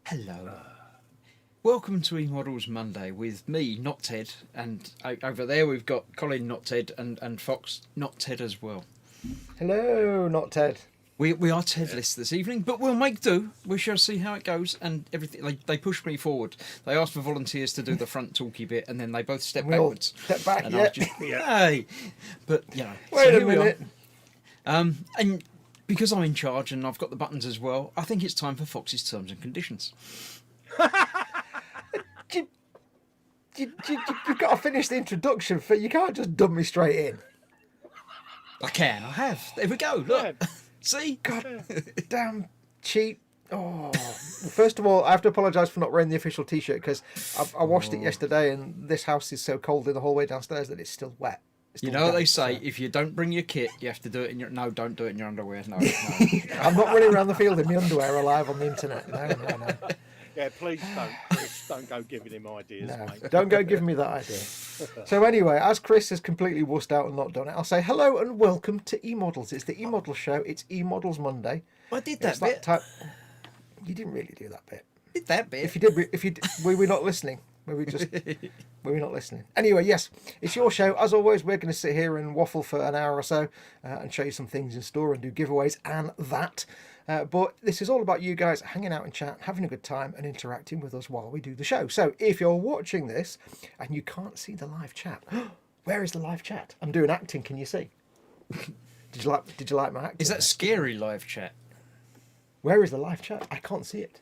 Hello. Welcome to eModels Monday with me, not Ted, and over there we've got Colin, not Ted, and Foxx, not Ted as well. Hello, not Ted. We are Tedless this evening, but we'll make do. We shall see how it goes, and everything. They pushed me forward. They asked for volunteers to do the front talky bit, and then they both stepped backwards. Step back, and yeah. I was just, hey, but you know. Wait a minute. And because I'm in charge and I've got the buttons as well, I think it's time for Fox's terms and conditions. You've got to finish the introduction. You can't just dump me straight in. I have. There we go. Look. See? God damn cheap. Oh, first of all, I have to apologise for not wearing the official T-shirt because I washed it yesterday, and this house is so cold in the hallway downstairs that it's still wet. You know what they say, if you don't bring your kit, you have to do it in your... No, don't do it in your underwear. No. I'm not running around the field in my underwear alive on the internet. No. Yeah, please don't, Chris. Don't go giving him ideas, mate. Don't go giving me that idea. So anyway, as Chris has completely wussed out and not done it, I'll say hello and welcome to eModels. It's the eModels show. It's eModels Monday. I did that bit. You didn't really do that bit. Did that bit. If you did, were we not listening? Were we not listening? Anyway, yes, it's your show. As always, we're going to sit here and waffle for an hour or so and show you some things in store and do giveaways and that. But this is all about you guys hanging out and chat, having a good time and interacting with us while we do the show. So if you're watching this and you can't see the live chat, where is the live chat? I'm doing acting. Can you see? Did you like my acting? Is that scary live chat? Where is the live chat? I can't see it.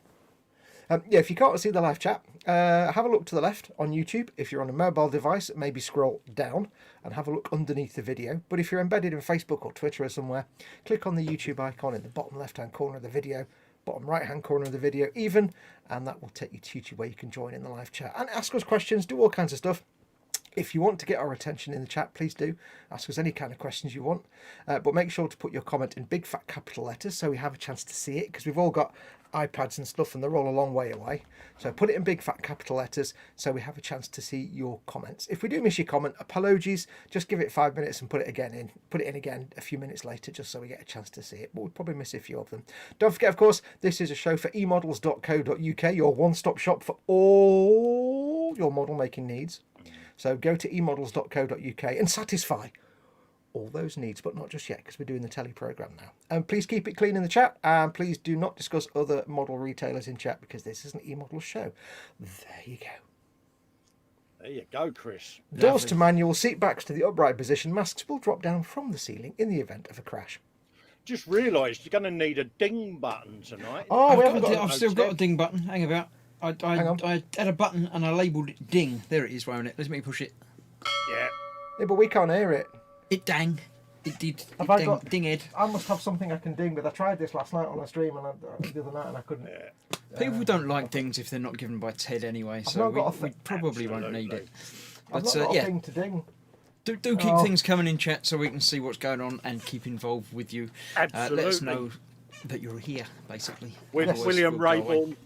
Yeah, if you can't see the live chat, have a look to the left on YouTube. If you're on a mobile device, maybe scroll down and have a look underneath the video. But if you're embedded in Facebook or Twitter or somewhere, click on the YouTube icon in the bottom left-hand corner of the video, bottom right-hand corner of the video even, and that will take you to YouTube where you can join in the live chat and ask us questions, do all kinds of stuff. If you want to get our attention in the chat, please do. Ask us any kind of questions you want. But make sure to put your comment in big fat capital letters so we have a chance to see it, because we've all got iPads and stuff and they're all a long way away. So put it in big fat capital letters so we have a chance to see your comments. If we do miss your comment, apologies. Just give it 5 minutes and put it in again a few minutes later just so we get a chance to see it. But we'll probably miss a few of them. Don't forget, of course, this is a show for eModels.co.uk, your one-stop shop for all your model making needs. So go to eModels.co.uk and satisfy all those needs, but not just yet, because we're doing the telly programme now. And please keep it clean in the chat, and please do not discuss other model retailers in chat, because this is an eModels show. There you go. There you go, Chris. Doors to manual, seat backs to the upright position, masks will drop down from the ceiling in the event of a crash. Just realised you're going to need a ding button tonight. Oh, I've still got a ding button. Hang about. I had a button and I labelled it ding. There it is, won't it? Let me push it. Yeah, but we can't hear it. It dang. It did. Ding Ed. I must have something I can ding with. I tried this last night on a stream and the other night and I couldn't. Yeah. People don't like dings if they're not given by Ted anyway, so we probably won't need it. But I've not got a thing to ding. Do keep things coming in chat so we can see what's going on and keep involved with you. Absolutely. Let us know that you're here, basically. William Rayborn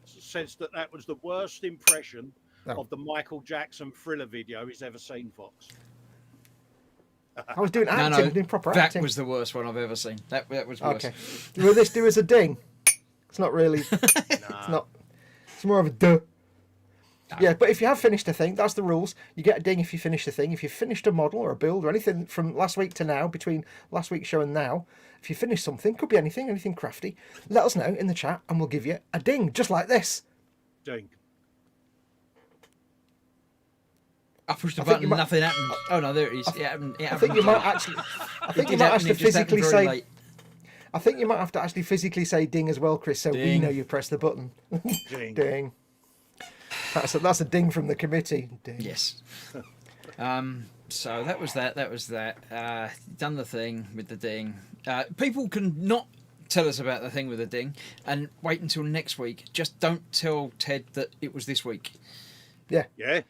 says that was the worst impression of the Michael Jackson Thriller video he's ever seen, Foxx. I was doing acting, doing proper acting. That was the worst one I've ever seen. That was worse. Okay. Will this do as a ding? It's not really. It's not. It's more of a duh. No. Yeah, but if you have finished a thing, that's the rules. You get a ding if you finish the thing. If you finished a model or a build or anything from last week to now, between last week's show and now, if you finish something, could be anything crafty, let us know in the chat and we'll give you a ding, just like this. Ding. I pushed the button, nothing happened. Oh no, there it is. I think you might actually. I think you might have to physically say. Late. I think you might have to actually physically say ding as well, Chris, so we know you press the button. Ding. Ding. That's a ding from the committee. Ding. Yes. So that was that. Done the thing with the ding. People can not tell us about the thing with the ding and wait until next week. Just don't tell Ted that it was this week. Yeah. Yeah.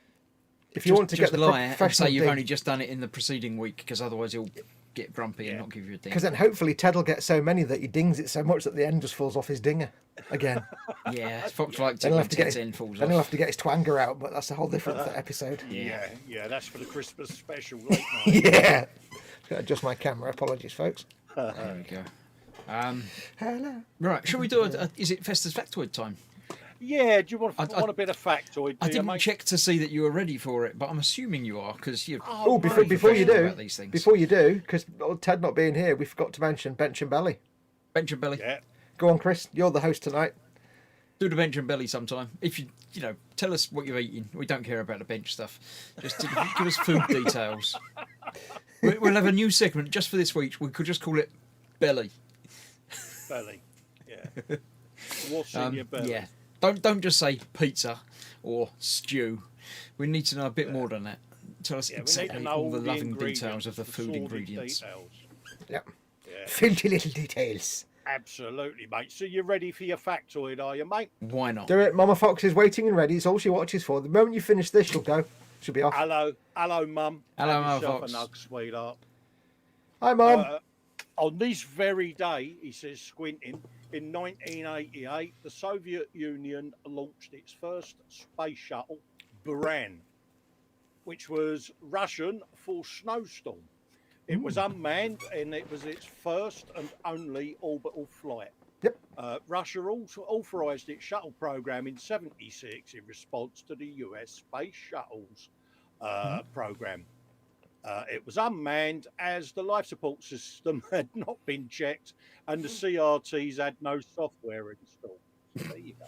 If you want to get the lie and say you've ding, only just done it in the preceding week, because otherwise he'll get grumpy and not give you a ding. Because then hopefully Ted will get so many that he dings it so much that the end just falls off his dinger again. Yeah, Foxx likes it when Ted's end falls off. Then he'll have to get his twanger out, but that's a whole different episode. Yeah, that's for the Christmas special late night. Yeah. Adjust my camera. Apologies, folks. There we go. Hello. Right, shall we do is it Festus Factoid time? Yeah, do you want a bit of factoid? I didn't check to see that you were ready for it, but I'm assuming you are because you're. Oh, before you do, about these things. before you do, because Ted not being here, we forgot to mention bench and belly. Bench and belly. Yeah. Go on, Chris. You're the host tonight. Do the bench and belly sometime. If you tell us what you're eating. We don't care about the bench stuff. Just give us food details. We'll have a new segment just for this week. We could just call it belly. Belly. Yeah. What's in your belly? Yeah. Don't just say pizza or stew. We need to know a bit more than that. Tell us exactly all the loving details of the food ingredients. Yep. Yeah. Filthy little details. Absolutely, mate. So you're ready for your factoid, are you, mate? Why not? Do it. Mama Fox is waiting and ready. It's all she watches for. The moment you finish this, she'll go. She'll be off. Hello, Mum. Hello, Mama Fox. A nug, sweetheart. Hi, Mum. On this very day, he says, squinting, in 1988, the Soviet Union launched its first space shuttle, Buran, which was Russian for snowstorm. It was unmanned, and it was its first and only orbital flight. Yep. Russia also authorized its shuttle program in '76 in response to the US space shuttles program. It was unmanned as the life support system had not been checked and the CRTs had no software installed. So there you go.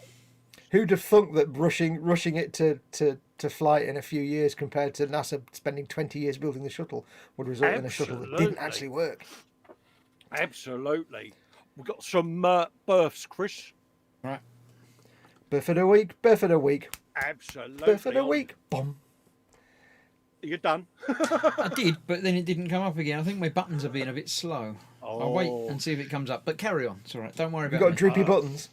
Who'd have thunk that rushing it to flight in a few years compared to NASA spending 20 years building the shuttle would result in a shuttle that didn't actually work? Absolutely. We've got some births, Chris. Right. Birth of the week. Absolutely. Birth of the week. Boom. You're done. I did, but then it didn't come up again. I think my buttons are being a bit slow. I'll wait and see if it comes up. But carry on. It's all right. Don't worry about it. You've got droopy buttons.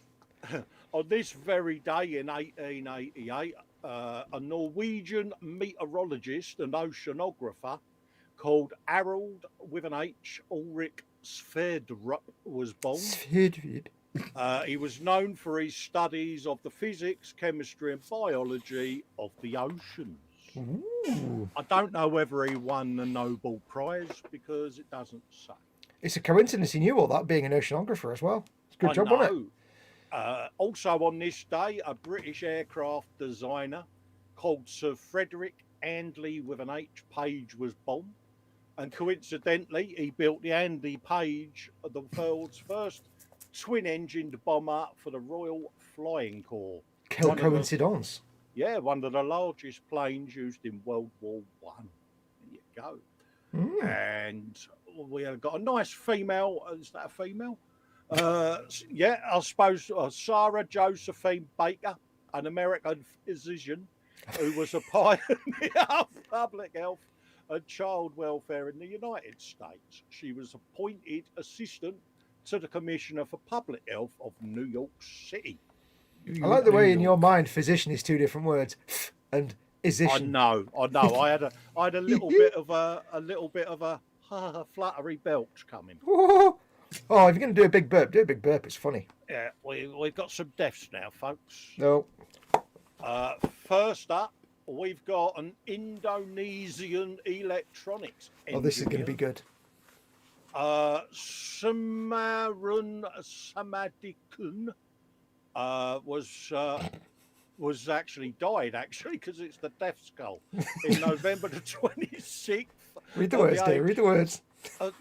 On this very day in 1888, a Norwegian meteorologist and oceanographer called Harold with an H, Ulrich Sverdrup was born. He was known for his studies of the physics, chemistry and biology of the oceans. Ooh. I don't know whether he won the Nobel Prize because it doesn't say. It's a coincidence he knew all that, being an oceanographer as well. It's a good job, wasn't it? Also on this day, a British aircraft designer called Sir Frederick Handley with an H Page was born. And coincidentally, he built the Handley Page, the world's first twin-engined bomber for the Royal Flying Corps. Quelle coincidence. Yeah, one of the largest planes used in World War One. There you go. And we have got a nice female. Is that a female? Yeah, I suppose Sarah Josephine Baker, an American physician who was a pioneer of public health and child welfare in the United States. She was appointed assistant to the Commissioner for Public Health of New York City. I like the way in your mind physician is two different words and physician. I know. I had a little bit of a fluttery belch coming. Oh, if you're going to do a big burp, do a big burp. It's funny. Yeah, we've got some deaths now, folks. No. First up, we've got an Indonesian electronics engineer. Oh, this is going to be good. Semarun Samadikun was actually died because it's the death skull in November the 26th. Read the words, dear. Read the words.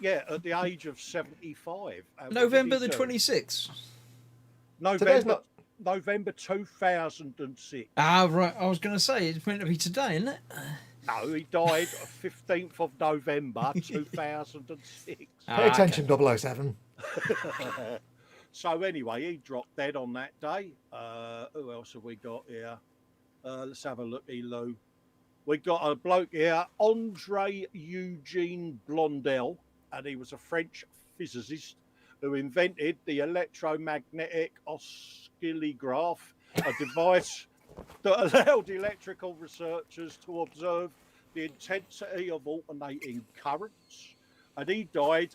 Yeah, at the age of 75. November the 26th. November 2006. Ah, right. I was going to say it's meant to be today, isn't it? No, he died 15th of November 2006. Pay attention, 007. So anyway, he dropped dead on that day. Who else have we got here? Let's have a look, Elo. We got a bloke here, Andre Eugene Blondel, and he was a French physicist who invented the electromagnetic oscillograph, a device that allowed electrical researchers to observe the intensity of alternating currents. And he died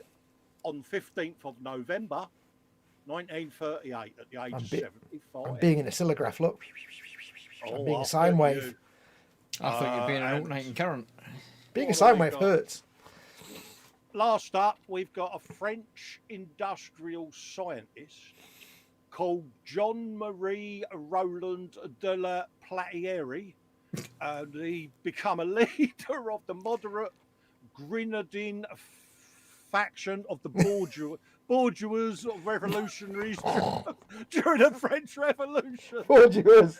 on 15th of November, 1938, at the age of 75. I'm being an oscillograph, look. I'm being a sine wave. I thought you'd be an alternating current. Being a sine wave hurts. last up, we've got a French industrial scientist called Jean-Marie Roland de la Platière. And he become a leader of the moderate Grenadine faction of the bourgeois revolutionaries during the French Revolution. Bourgeois.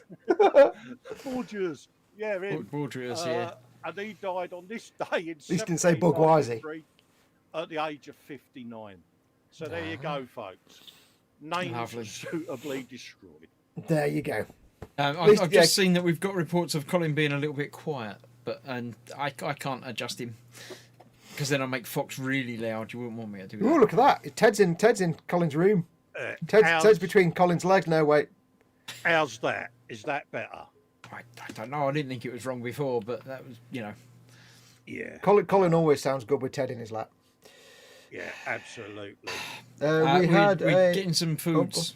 Bourgeois. Yeah, him. Bourgeois, yeah. And he died on this day in At least didn't say bourgeoisie. 1793 at the age of 59. So there you go, folks. Names Lovely. suitably destroyed. There you go. I've just seen that we've got reports of Colin being a little bit quiet, and I can't adjust him because then I make Foxx really loud. You wouldn't want me to do that. Oh, look at that! Ted's in Colin's room. Ted's between Colin's legs. No, wait. How's that? Is that better? I don't know. I didn't think it was wrong before, but that was, Yeah. Colin always sounds good with Ted in his lap. Yeah, absolutely. We're getting some foods.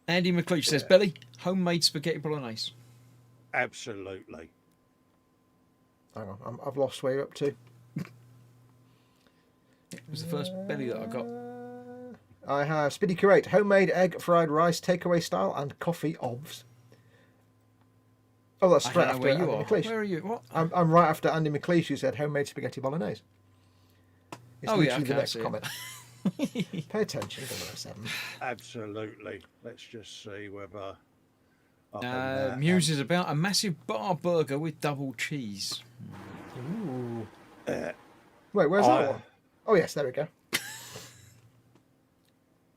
Andy McLeish says, Belly, homemade spaghetti bolognese. Absolutely. Hang on, I've lost where you're up to. It was the first belly that I got. I have Spiddy Curate, homemade egg fried rice, takeaway style, and coffee ovs. Oh, that's straight after where Andy you are. McLeish. Where are you? What? I'm right after Andy McLeish, who said homemade spaghetti bolognese. It's literally the next comment. Pay attention, 007. Absolutely. Let's just see whether. Muse is about a massive bar burger with double cheese. Ooh. Wait, where's that one? Oh, yes, there we go.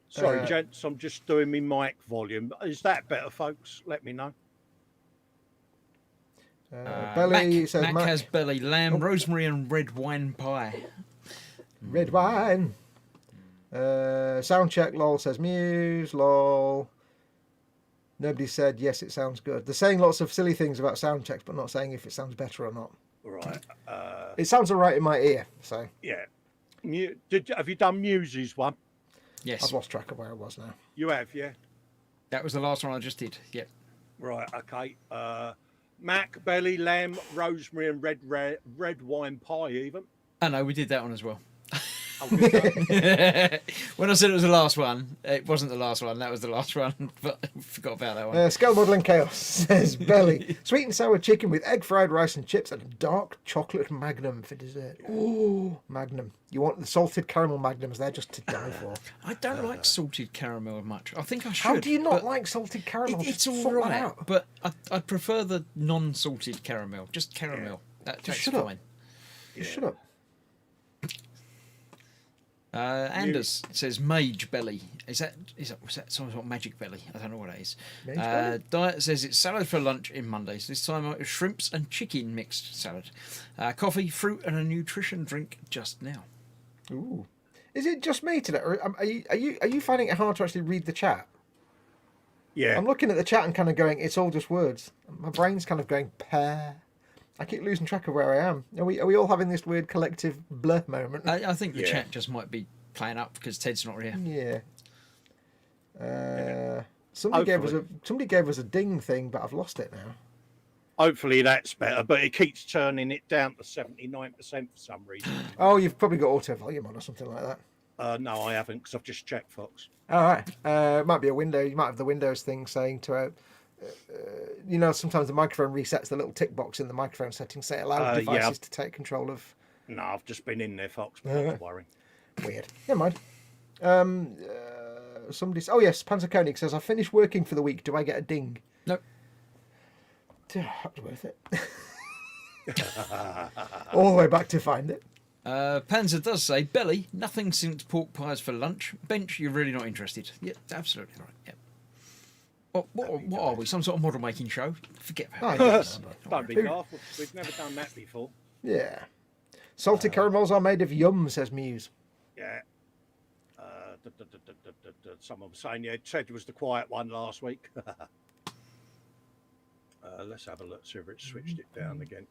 Sorry, gents, I'm just doing my mic volume. Is that better, folks? Let me know. Belly says Mac has belly, lamb, rosemary, and red wine pie. Red wine. Soundcheck lol says Muse lol. Nobody said yes, it sounds good. They're saying lots of silly things about sound checks, but not saying if it sounds better or not. Right. It sounds alright in my ear. So yeah. Have you done Muse's one? Yes. I've lost track of where I was now. You have, yeah. That was the last one I just did. Yep. Right. Okay. Mac, belly, lamb, rosemary, and red wine pie. Even. I know we did that one as well. Oh, good go. When I said it was the last one, it wasn't the last one. That was the last one, but I forgot about that one. Scale Modelling Chaos says Belly, sweet and sour chicken with egg fried rice and chips and a dark chocolate Magnum for dessert. Ooh, Magnum. You want the salted caramel Magnums? They're just to die for. I don't like salted caramel much. I think I should. How do you not like salted caramel? It's Just all sort that right, out. but I prefer the non-salted caramel. Just caramel. That's shut fine. Just shut up. Anders says Mage Belly. Was that some sort of magic belly? I don't know what it is. Mage belly? Diet says it's salad for lunch in Mondays. This time it was shrimps and chicken mixed salad. Coffee, fruit, and a nutrition drink just now. Ooh. Is it just me today? Or are you finding it hard to actually read the chat? Yeah. I'm looking at the chat and kind of going, it's all just words. My brain's kind of going, pair. I keep losing track of where I am. Are we all having this weird collective blur moment? I think the chat just might be playing up because Ted's not here. Yeah. Somebody gave us a ding thing, but I've lost it now. Hopefully that's better, but it keeps turning it down to 79% for some reason. Oh, you've probably got auto volume on or something like that. No, I haven't, because I've just checked, Fox. All right. It might be a window. You might have the Windows thing saying to sometimes the microphone resets the little tick box in the microphone settings, say allow devices to take control of. No, I've just been in there, Fox, but not to worry. Weird. Never mind. Oh yes, Panzer Koenig says, I finished working for the week. Do I get a ding? Nope. That's worth it. All the way back to find it. Panzer does say, Belly, nothing since pork pies for lunch. Bench, you're really not interested. Yeah, absolutely right. Yeah. What are we? Some sort of model making show? Forget about it. Don't be daft. We've never done that before. Yeah. Salted caramels are made of yum, says Muse. Yeah. Someone was saying, Ted was the quiet one last week. Let's have a look, see if it switched it down again.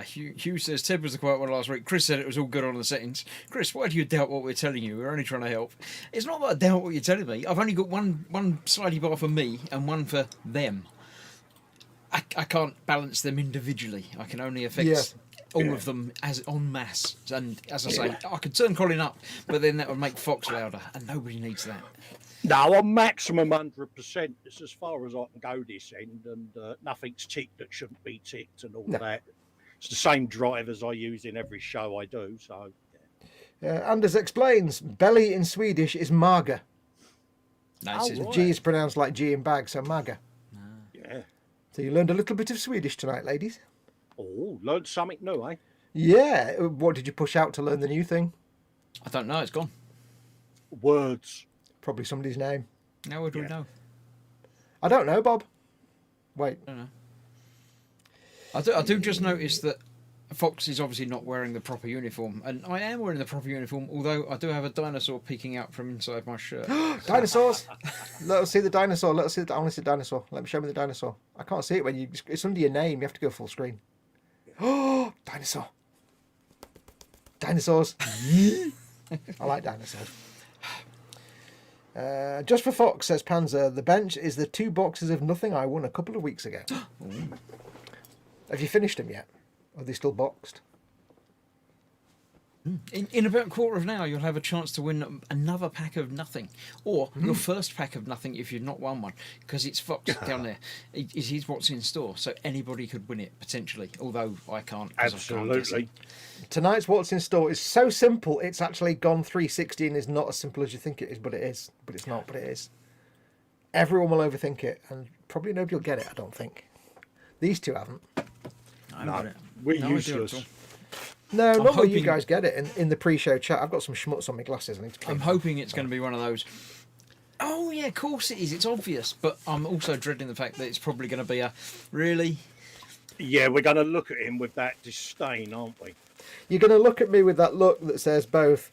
Hugh says Ted was the quiet one last week. Chris said it was all good on the settings. Chris, why do you doubt what we're telling you? We're only trying to help. It's not that I doubt what you're telling me. I've only got one slidey bar for me and one for them. I can't balance them individually. I can only affect all of them as en masse. And as I say, I could turn Colin up, but then that would make Foxx louder, and nobody needs that. No, I'm maximum 100%. It's as far as I can go this end, and nothing's ticked that shouldn't be ticked and all that. It's the same drivers I use in every show I do. So, Anders explains, belly in Swedish is maga. No, right. G is pronounced like G in bag, so maga. Yeah. So you learned a little bit of Swedish tonight, ladies. Oh, learned something new, eh? Yeah. What did you push out to learn the new thing? I don't know. It's gone. Words. Probably somebody's name. Now what do we know? I don't know, Bob. Wait. I don't know. I do just notice that Foxx is obviously not wearing the proper uniform, and I am wearing the proper uniform, although I do have a dinosaur peeking out from inside my shirt. Dinosaurs. Let us see the dinosaur. Let us see. I want to see the dinosaur. Let me show me the dinosaur. I can't see it when you. It's under your name. You have to go full screen. Oh, dinosaur. Dinosaurs. I like dinosaurs. Just for Fox, says Panzer, the bench is the 2 boxes of nothing I won a couple of weeks ago. Have you finished them yet? Or are they still boxed? In about a quarter of an hour, you'll have a chance to win another pack of nothing, or your first pack of nothing if you've not won one, because it's Foxx down there. It is what's in store, so anybody could win it potentially. Although I can't. 'Cause I can't guess Absolutely. it. Tonight's what's in store is so simple, it's actually gone 360 and is not as simple as you think it is, but it is. But it's not, but it is. Everyone will overthink it, and probably nobody will get it, I don't think. These two haven't. I haven't got it. We're No idea useless. at all. No, normally you hoping- guys get it in the pre-show chat. I've got some schmutz on my glasses. I need to clean I'm hoping it's going to be one of those. Oh yeah, of course it is. It's obvious, but I'm also dreading the fact that it's probably going to be a really. Yeah, we're going to look at him with that disdain, aren't we? You're going to look at me with that look that says both,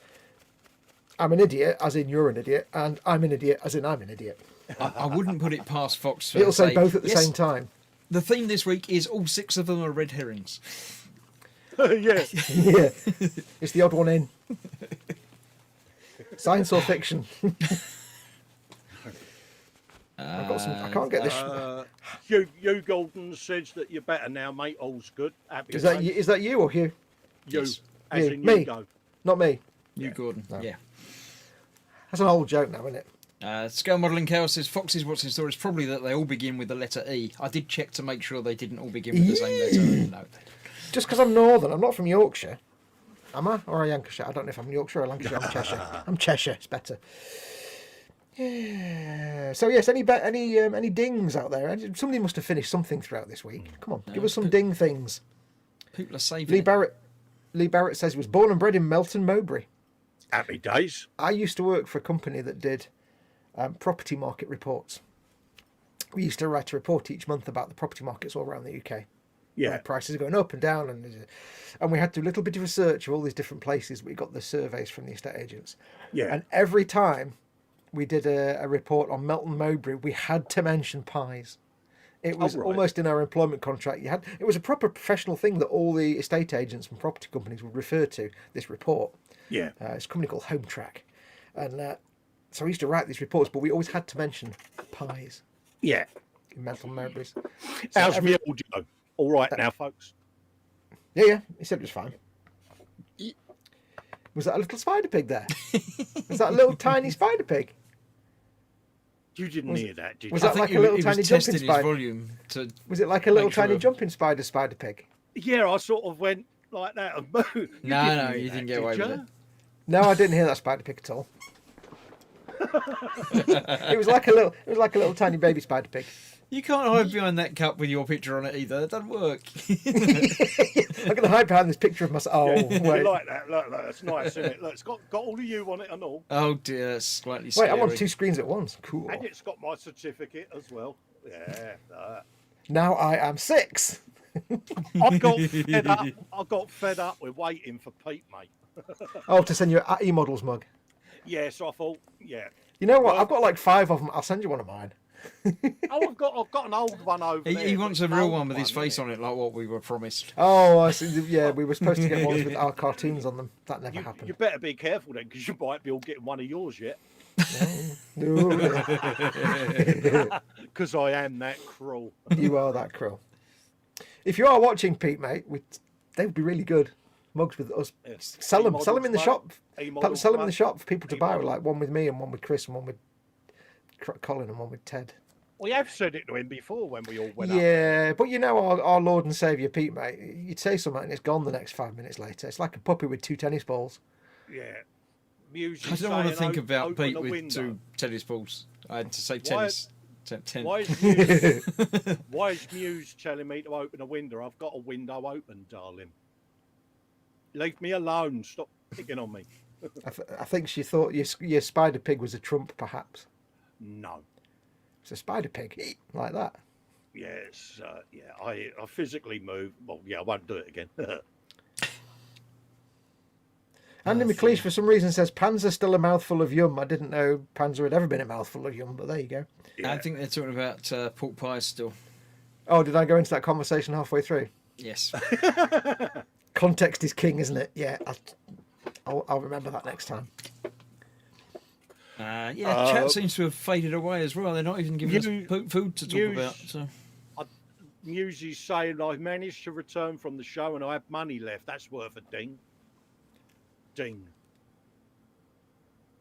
I'm an idiot, as in you're an idiot, and I'm an idiot, as in I'm an idiot. I wouldn't put it past Foxx. to It'll say both at the "Yes, same time. The theme this week is all 6 of them are red herrings. Yeah. Yeah, it's the odd one in. Science or fiction? I've got some. I can't get this. Hugh Golden says that you're better now, mate. All's good. Happy Is that days. you? Is that you or Hugh? You, Yes. as You. in Me. you go. Not me. You, Gordon. No. Yeah. That's an old joke now, isn't it? Scale Modelling Chaos says Fox's what's in store is probably that they all begin with the letter E. I did check to make sure they didn't all begin with the same letter. No. Just because I'm northern, I'm not from Yorkshire. Am I? Or a Lancashire? I don't know if I'm Yorkshire or Lancashire. I'm Cheshire. I'm Cheshire. It's better. Yeah. So yes, any dings out there? Somebody must have finished something throughout this week. Come on, give us some ding things. People are saving Lee it. Barrett. Lee Barrett says he was born and bred in Melton Mowbray. Happy days. I used to work for a company that did property market reports. We used to write a report each month about the property markets all around the UK. Yeah. Where prices are going up and down, and we had to do a little bit of research of all these different places. We got the surveys from the estate agents. Yeah. And every time we did a report on Melton Mowbray, we had to mention pies. It was right. almost in our employment contract. It was a proper professional thing that all the estate agents and property companies would refer to this report. Yeah. It's a company called Home Track, and so we used to write these reports, but we always had to mention pies Yeah. in Melton Mowbrays. So How's me audio? All right now, folks. Yeah, he said it was fine. Was that a little spider pig there? Was that a little tiny spider pig? You didn't hear that, did you? was I that think like he a little he tiny was jumping testing his spider? volume to. Was it like a little Make sure. tiny jumping spider pig? Yeah, I sort of went like that and moved. No, you didn't get away with it. No, I didn't hear that spider pig at all. It was like a little tiny baby spider pig. You can't hide behind that cup with your picture on it either. That doesn't work. I'm going to hide behind this picture of myself. Oh, You wait. like that? Look, that's nice, isn't it? Look, it's got all of you on it and all. Oh dear, that's slightly Wait, scary. I'm on 2 screens at once. Cool. And it's got my certificate as well. Yeah. Now I am 6. I got fed up with waiting for Pete, mate. Oh, to send you an eModels mug. Yeah, so I thought, yeah. You know what? I've got like 5 of them. I'll send you one of mine. Oh, I've got an old one over there. He wants a It's an real old one with his face innit? on it, like what we were promised. Oh, I see. Yeah, we were supposed to get ones with our cartoons on them. That never happened. You better be careful then, because you might be all getting one of yours yet. No. Because I am that cruel. You are that cruel. If you are watching, Pete, mate, They would be really good. Mugs with us. Yeah. Sell them in the eModels shop. eModels Sell them in the mug. shop for people to buy. eModels. Like one with me and one with Chris and one with Colin and one with Ted. We have said it to him before when we all went up. Yeah, but you know our Lord and Saviour Pete, mate. You'd say something and it's gone the next 5 minutes later. It's like a puppy with 2 tennis balls. Yeah. Music I don't want to saying, think about open Pete a with window. 2 tennis balls. I had to say Why- tennis. 10. Why is, Muse, why is Muse telling me to open a window? I've got a window open, darling. Leave me alone. Stop picking on me. I think she thought your spider pig was a trump, perhaps. No. It's a spider pig, like that. Yes. Yeah. I physically move. Well, yeah. I won't do it again. Andy McLeish, for some reason, says Panzer still a mouthful of yum. I didn't know Panzer had ever been a mouthful of yum, but there you go. I think they're talking about pork pies still. Oh, did I go into that conversation halfway through? Yes. Context is king, isn't it? Yeah, I'll remember that next time. Chat seems to have faded away as well. They're not even giving us food to talk about. So. Muse is saying I've managed to return from the show and I have money left. That's worth a ding. Ding.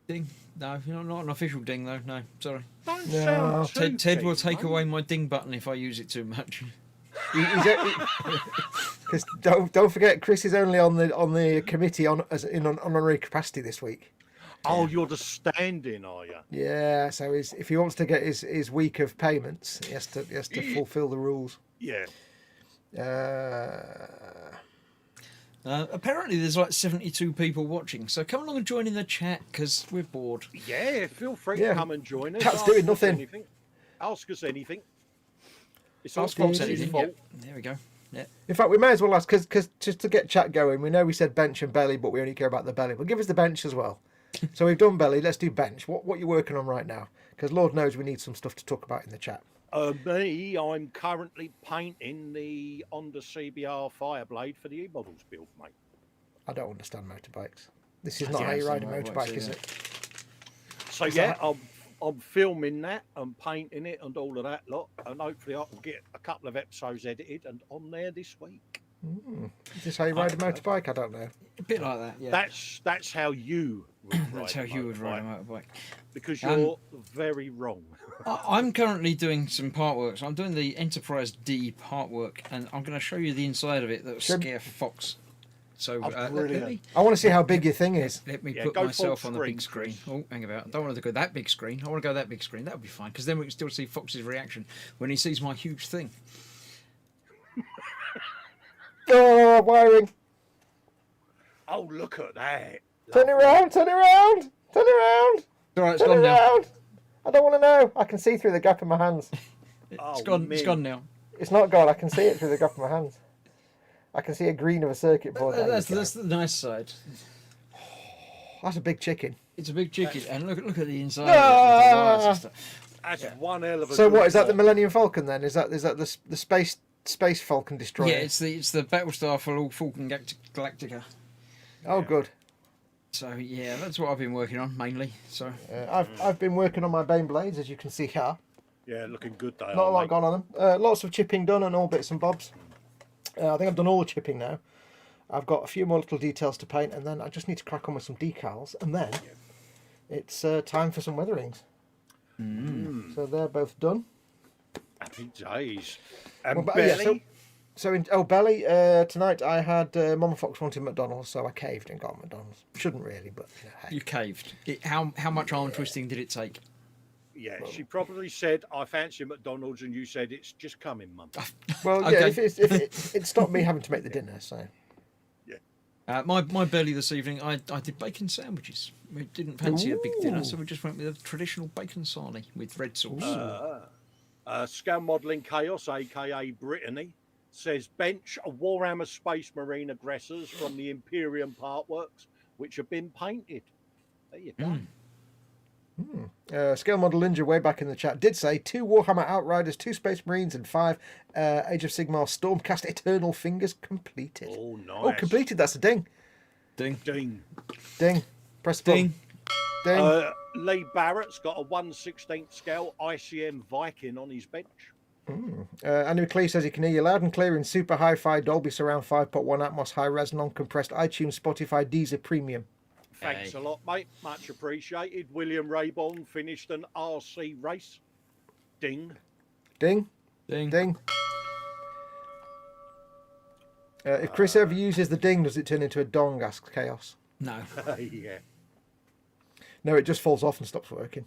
Ding. No, not an official ding though. No, sorry. Don't No. sound too Ted will keen, take mate. away my ding button if I use it too much. Because don't forget, Chris is only on the committee as in an honorary capacity this week. Oh, you're the stand-in, are you? Yeah, so if he wants to get his week of payments, he has to fulfil the rules. Yeah. Apparently, there's like 72 people watching, so come along and join in the chat because we're bored. Yeah, feel free Yeah. to come and join us. Cat's Ask doing us nothing. anything. Ask us anything. It's all Ask Foxx Fox's anything. fault. Yep. There we go. Yeah. In fact, we may as well ask, because just to get chat going, we know we said bench and belly, but we only care about the belly. But give us the bench as well. So we've done belly, let's do bench. What are you working on right now? Because Lord knows we need some stuff to talk about in the chat. Me, I'm currently painting the Honda CBR Fireblade for the eModels build, mate. I don't understand motorbikes. This is I not don't how you ride a understand motorbike, motorbikes is either. it? So Is yeah, that- I'm filming that and painting it and all of that lot, and hopefully I can get a couple of episodes edited and on there this week. Is this how you ride a motorbike? I don't know. A bit like that, yeah. That's how you would ride That's how a you would ride a motorbike, motorbike. because you're very wrong. I'm currently doing some part work. So I'm doing the Enterprise D part work, and I'm going to show you the inside of it that will Sure. scare Fox. So Oh, let brilliant. me I want to see how big your thing is. put go myself full on the big screen, screen. Oh, hang about. I don't want to go that big screen. I want to go that big screen. That would be fine, because then we can still see Fox's reaction when he sees my huge thing. Oh, wiring. Oh, look at that! Turn it around, turn it around, turn it around, All right, it's turn gone it now. around. I don't want to know. I can see through the gap in my hands. Oh, It's gone. It's mint. gone now. It's not gone. I can see it through the gap of my hands. I can see a green of a circuit board. There you That's go. the nice side. That's a big chicken. It's a big chicken, and look at the inside. Ah! Of it, with the wires and stuff. That's one hell of a. So good what is that? The job. Millennium Falcon then? Is that the space Falcon destroyer? Yeah, it's the Battlestar for all Falcon Galactica. Oh, good. So yeah, that's what I've been working on mainly. So I've been working on my Bane blades, as you can see here. Yeah, looking good they Not a are, lot mate. gone on them. Lots of chipping done and all bits and bobs. I think I've done all the chipping now. I've got a few more little details to paint, and then I just need to crack on with some decals, and then it's time for some weatherings. So they're both done. Happy days. And Well, but, yeah, Belly. So belly. Tonight I had Mama Fox wanted McDonald's, so I caved and got McDonald's. Shouldn't really, but you know, hey. you caved. How much arm twisting did it take? Yeah, she probably said, "I fancy McDonald's," and you said, "It's just coming, Mum." Well, yeah, Okay. if it stopped me having to make the dinner. So My belly this evening, I did bacon sandwiches. We didn't fancy a big dinner, Ooh. so we just went with a traditional bacon sarnie with red sauce. Scale Modelling Chaos, aka Brittany, says bench a Warhammer Space Marine aggressors from the Imperium part works, which have been painted. There you go. Scale Model Ninja way back in the chat did say 2 Warhammer Outriders, 2 Space Marines, and 5 Age of Sigmar Stormcast Eternal Fingers completed. Oh, nice. Oh, completed. That's a ding. Ding. Ding. Ding. Press the button. Ding. Ding. Lee Barrett's got a 1/16 scale ICM Viking on his bench. Andy McLeish says he can hear you loud and clear in super hi-fi Dolby Surround 5.1 Atmos high-res non-compressed iTunes Spotify Deezer Premium. Thanks a lot, mate. Much appreciated. William Raybon finished an RC race. Ding. Ding. Ding. Ding. If Chris ever uses the ding, does it turn into a dong? Asks Chaos. No. Yeah. No, it just falls off and stops working.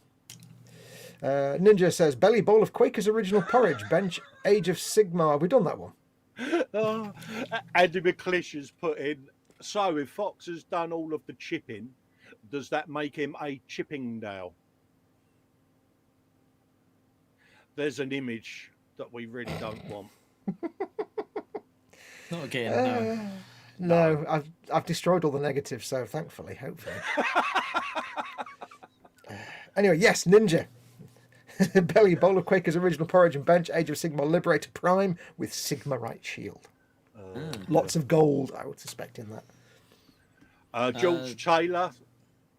Ninja says, belly bowl of Quaker's original porridge, bench, age of Sigma. Have we done that one? Oh, Andy McLeish has put in, so if Foxx has done all of the chipping, does that make him a Chippingdale? There's an image that we really don't want. Not again, no. No, I've destroyed all the negatives, so thankfully, hopefully. Anyway, yes, Ninja. Belly bowl of Quaker's original porridge and bench, Age of Sigma Liberator Prime with Sigma Right Shield. Lots of gold, I would suspect, in that. George Taylor.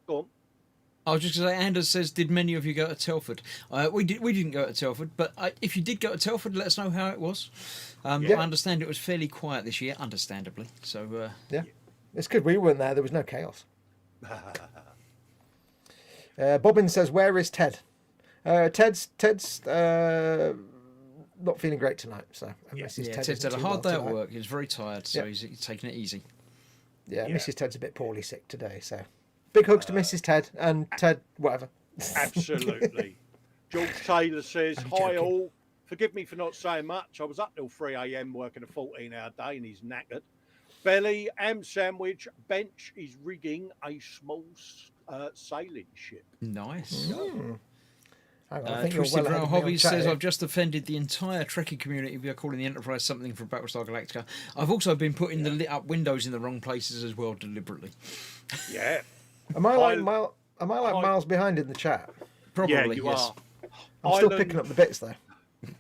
Go on. I was just going to say, Anders says, did many of you go to Telford? We didn't go to Telford, but if you did go to Telford, let us know how it was. I understand it was fairly quiet this year, understandably. So yeah, it's good we weren't there. There was no chaos. Bobbin says, where is Ted? Ted's not feeling great tonight, so Ted's had a hard day at work. He's very tired, so he's taking it easy. Yeah, Mrs. Ted's a bit poorly sick today, so big hugs to Mrs. Ted and Ted, whatever. Absolutely. George Taylor says, hi all. Forgive me for not saying much. I was up till 3 a.m. working a 14-hour day and he's knackered. Belly, ham sandwich, bench is rigging a small sailing ship. Nice. I think Twisted you're well Rail Hobbies says, here. I've just offended the entire Trekkie community by calling the Enterprise something from Battlestar Galactica. I've also been putting the lit up windows in the wrong places as well, deliberately. Yeah. Am I like miles behind in the chat? Probably, yeah, you yes. are. I'm still picking up the bits though.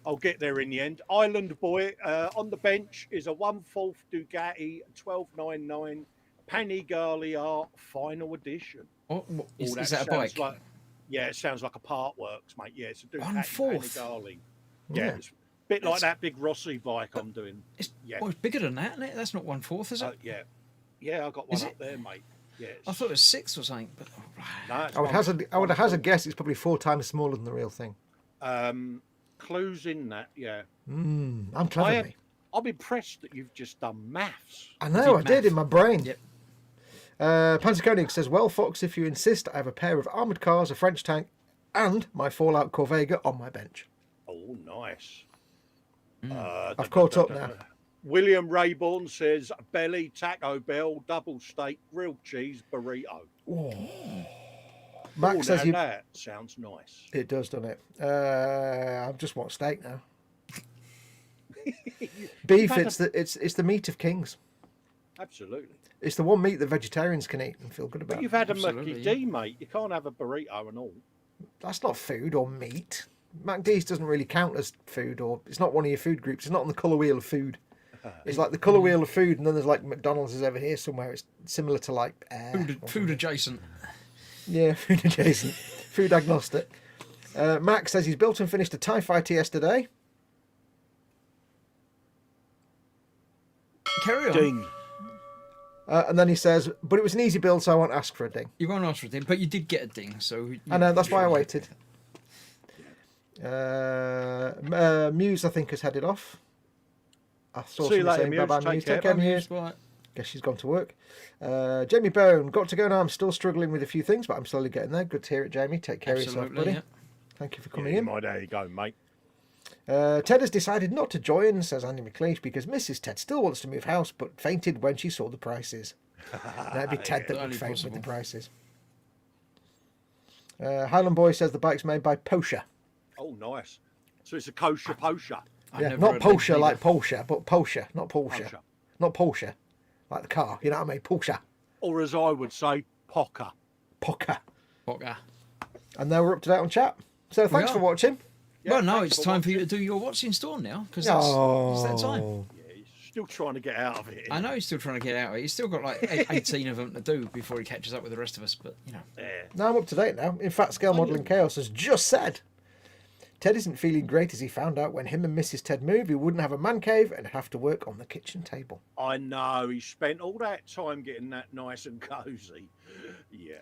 I'll get there in the end. Island Boy on the bench is a 1/4 Ducati 1299 Panigale Final Edition. Is that a bike? Yeah, it sounds like a part works, mate. Yeah, it's a Ducati 1/4. Panigale. Yeah, it's a bit like that big Rossi bike I'm doing. It's bigger than that, isn't it? That's not 1/4, is it? Yeah, I got one up there, mate. Yeah, I thought it was 6 or something. But I would hazard guess it's probably 4 times smaller than the real thing. Clues in that, yeah. I'm clever, mate. I'm impressed that you've just done maths. I know, I did in my brain. Yep. Panzer Koenig says, well, Fox, if you insist, I have a pair of armoured cars, a French tank, and my Fallout Corvega on my bench. Oh, nice. I've caught up now. William Rayborn says, belly, Taco Bell, double steak, grilled cheese, burrito. Oh. Max says that sounds nice. It does, doesn't it? I just want steak now. Beef, it's the meat of kings. Absolutely. It's the one meat that vegetarians can eat and feel good about. But you've had a McD, mate. You can't have a burrito and all. That's not food or meat. McD's doesn't really count as food, or it's not one of your food groups. It's not on the colour wheel of food. It's like the colour wheel of food, and then there's like McDonald's is over here somewhere. It's similar to like food adjacent. Yeah, food adjacent, food agnostic. Max says he's built and finished a TIE Fighter yesterday. Carry on. Ding. And then he says, but it was an easy build, so I won't ask for a ding. You won't ask for a ding, but you did get a ding, so... I know, that's why I waited. Muse, I think, has headed off. I saw someone saying bye-bye, Muse. Take care, Muse. Guess she's gone to work. Jamie Bone, got to go now. I'm still struggling with a few things, but I'm slowly getting there. Good to hear it, Jamie. Take care of yourself, buddy. Yeah. Thank you for coming in. There you go, mate. Ted has decided not to join, says Andy McLeish, because Mrs. Ted still wants to move house, but fainted when she saw the prices. That'd be Ted that would faint with the prices. Highland Boy says the bike's made by Porsche. Oh, nice. So it's a kosher Porsche. Yeah, not Porsche like Porsche, but Porsche, not Porsche. Not Porsche, like the car, you know what I mean? Porsche. Or as I would say, Pocker. Pocker. Pocker. And now we're up to date on chat. So thanks for watching. Yeah, well, no, it's time for you to do your what's in store now, because it's that time. Yeah, he's still trying to get out of it. I know he's still trying to get out of it. He's still got like 18 of them to do before he catches up with the rest of us, but, you know. Yeah. Now I'm up to date now. In fact, Scale Modelling Chaos has just said, Ted isn't feeling great as he found out when him and Mrs. Ted move, he wouldn't have a man cave and have to work on the kitchen table. I know, he spent all that time getting that nice and cosy. Yeah.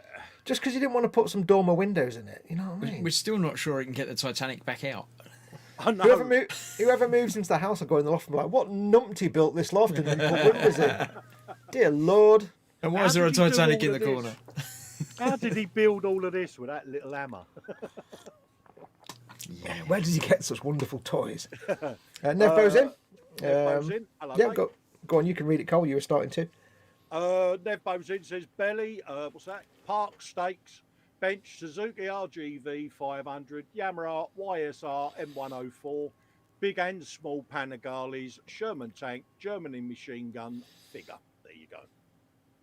Just because you didn't want to put some dormer windows in it, you know what I mean? We're still not sure he can get the Titanic back out. I know. Whoever moves into the house will go in the loft and be like, what numpty built this loft and then put windows in? Dear Lord. And why is there a Titanic in the corner? How did he build all of this with that little hammer? Yeah, where does he get such wonderful toys? Nevbo's in. Nevbo's in. Hello, Yeah, mate. go on, you can read it, Cole. You were starting to. Nevbo's in says belly, what's that? Park Steaks, bench, Suzuki RGV 500, Yamaha YSR M104, big and small Panigales, Sherman tank, Germany machine gun, figure. There you go.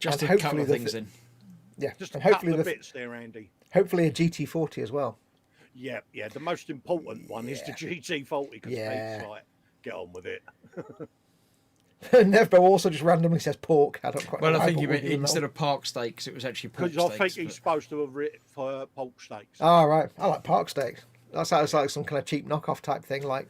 Just And a couple of hopefully things in. Yeah, Just a and hopefully couple of bits there, Andy. hopefully a GT40 as well. Yeah, yeah. The most important one is the GT40 because Pete's like, get on with it. Nevbo also just randomly says pork. I don't quite know Well, I why, think but he we'll meant give him that instead one. of park steaks, it was actually pork Because steaks. I think he's supposed to have written for pork steaks. Oh, right. I like park steaks. That sounds like some kind of cheap knockoff type thing, like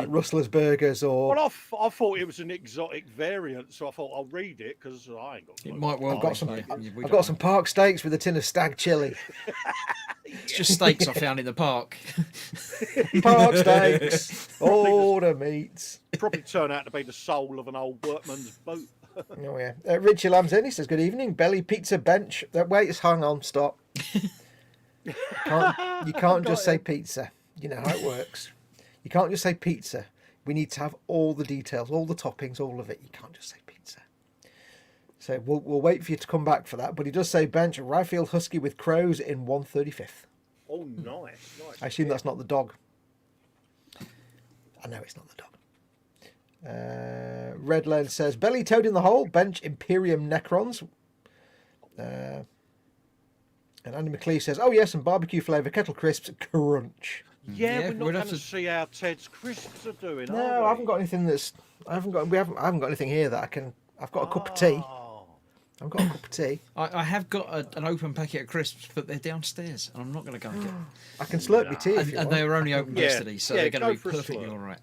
Rustler's Burgers or... Well, I thought it was an exotic variant, so I thought I'll read it because I ain't got. It might well I've got be, some, yeah. I've got some park steaks with a tin of stag chili. It's just steaks I found in the park. Park steaks, all the meats. Probably turn out to be the soul of an old workman's boot. Oh yeah. Richie Lamb's in. He says, "Good evening, Belly Pizza Bench." Wait, hang on, stop. You can't just say pizza. You know how it works. You can't just say pizza. We need to have all the details, all the toppings, all of it. You can't just say pizza. So we'll wait for you to come back for that. But he does say bench, Ryefield Husky with crows in 135th. Oh, nice. I assume that's not the dog. I know it's not the dog. Redland says, Belly Toad in the Hole, bench Imperium Necrons. And Andy McLeish says, oh yes, and barbecue flavour kettle crisps crunch. Yeah, Yeah, we're not we'd going have to to- see how Ted's crisps are doing. No, are we? I haven't got anything that's. I haven't got anything here that I can. I've got a cup of tea. Oh. I've got a cup of tea. I have got an open packet of crisps, but they're downstairs, and I'm not going to go and get them. I can slurp my tea if And, you and want. they were only opened Yeah, yesterday, so yeah, they're going go to be for a perfectly slurp. all right.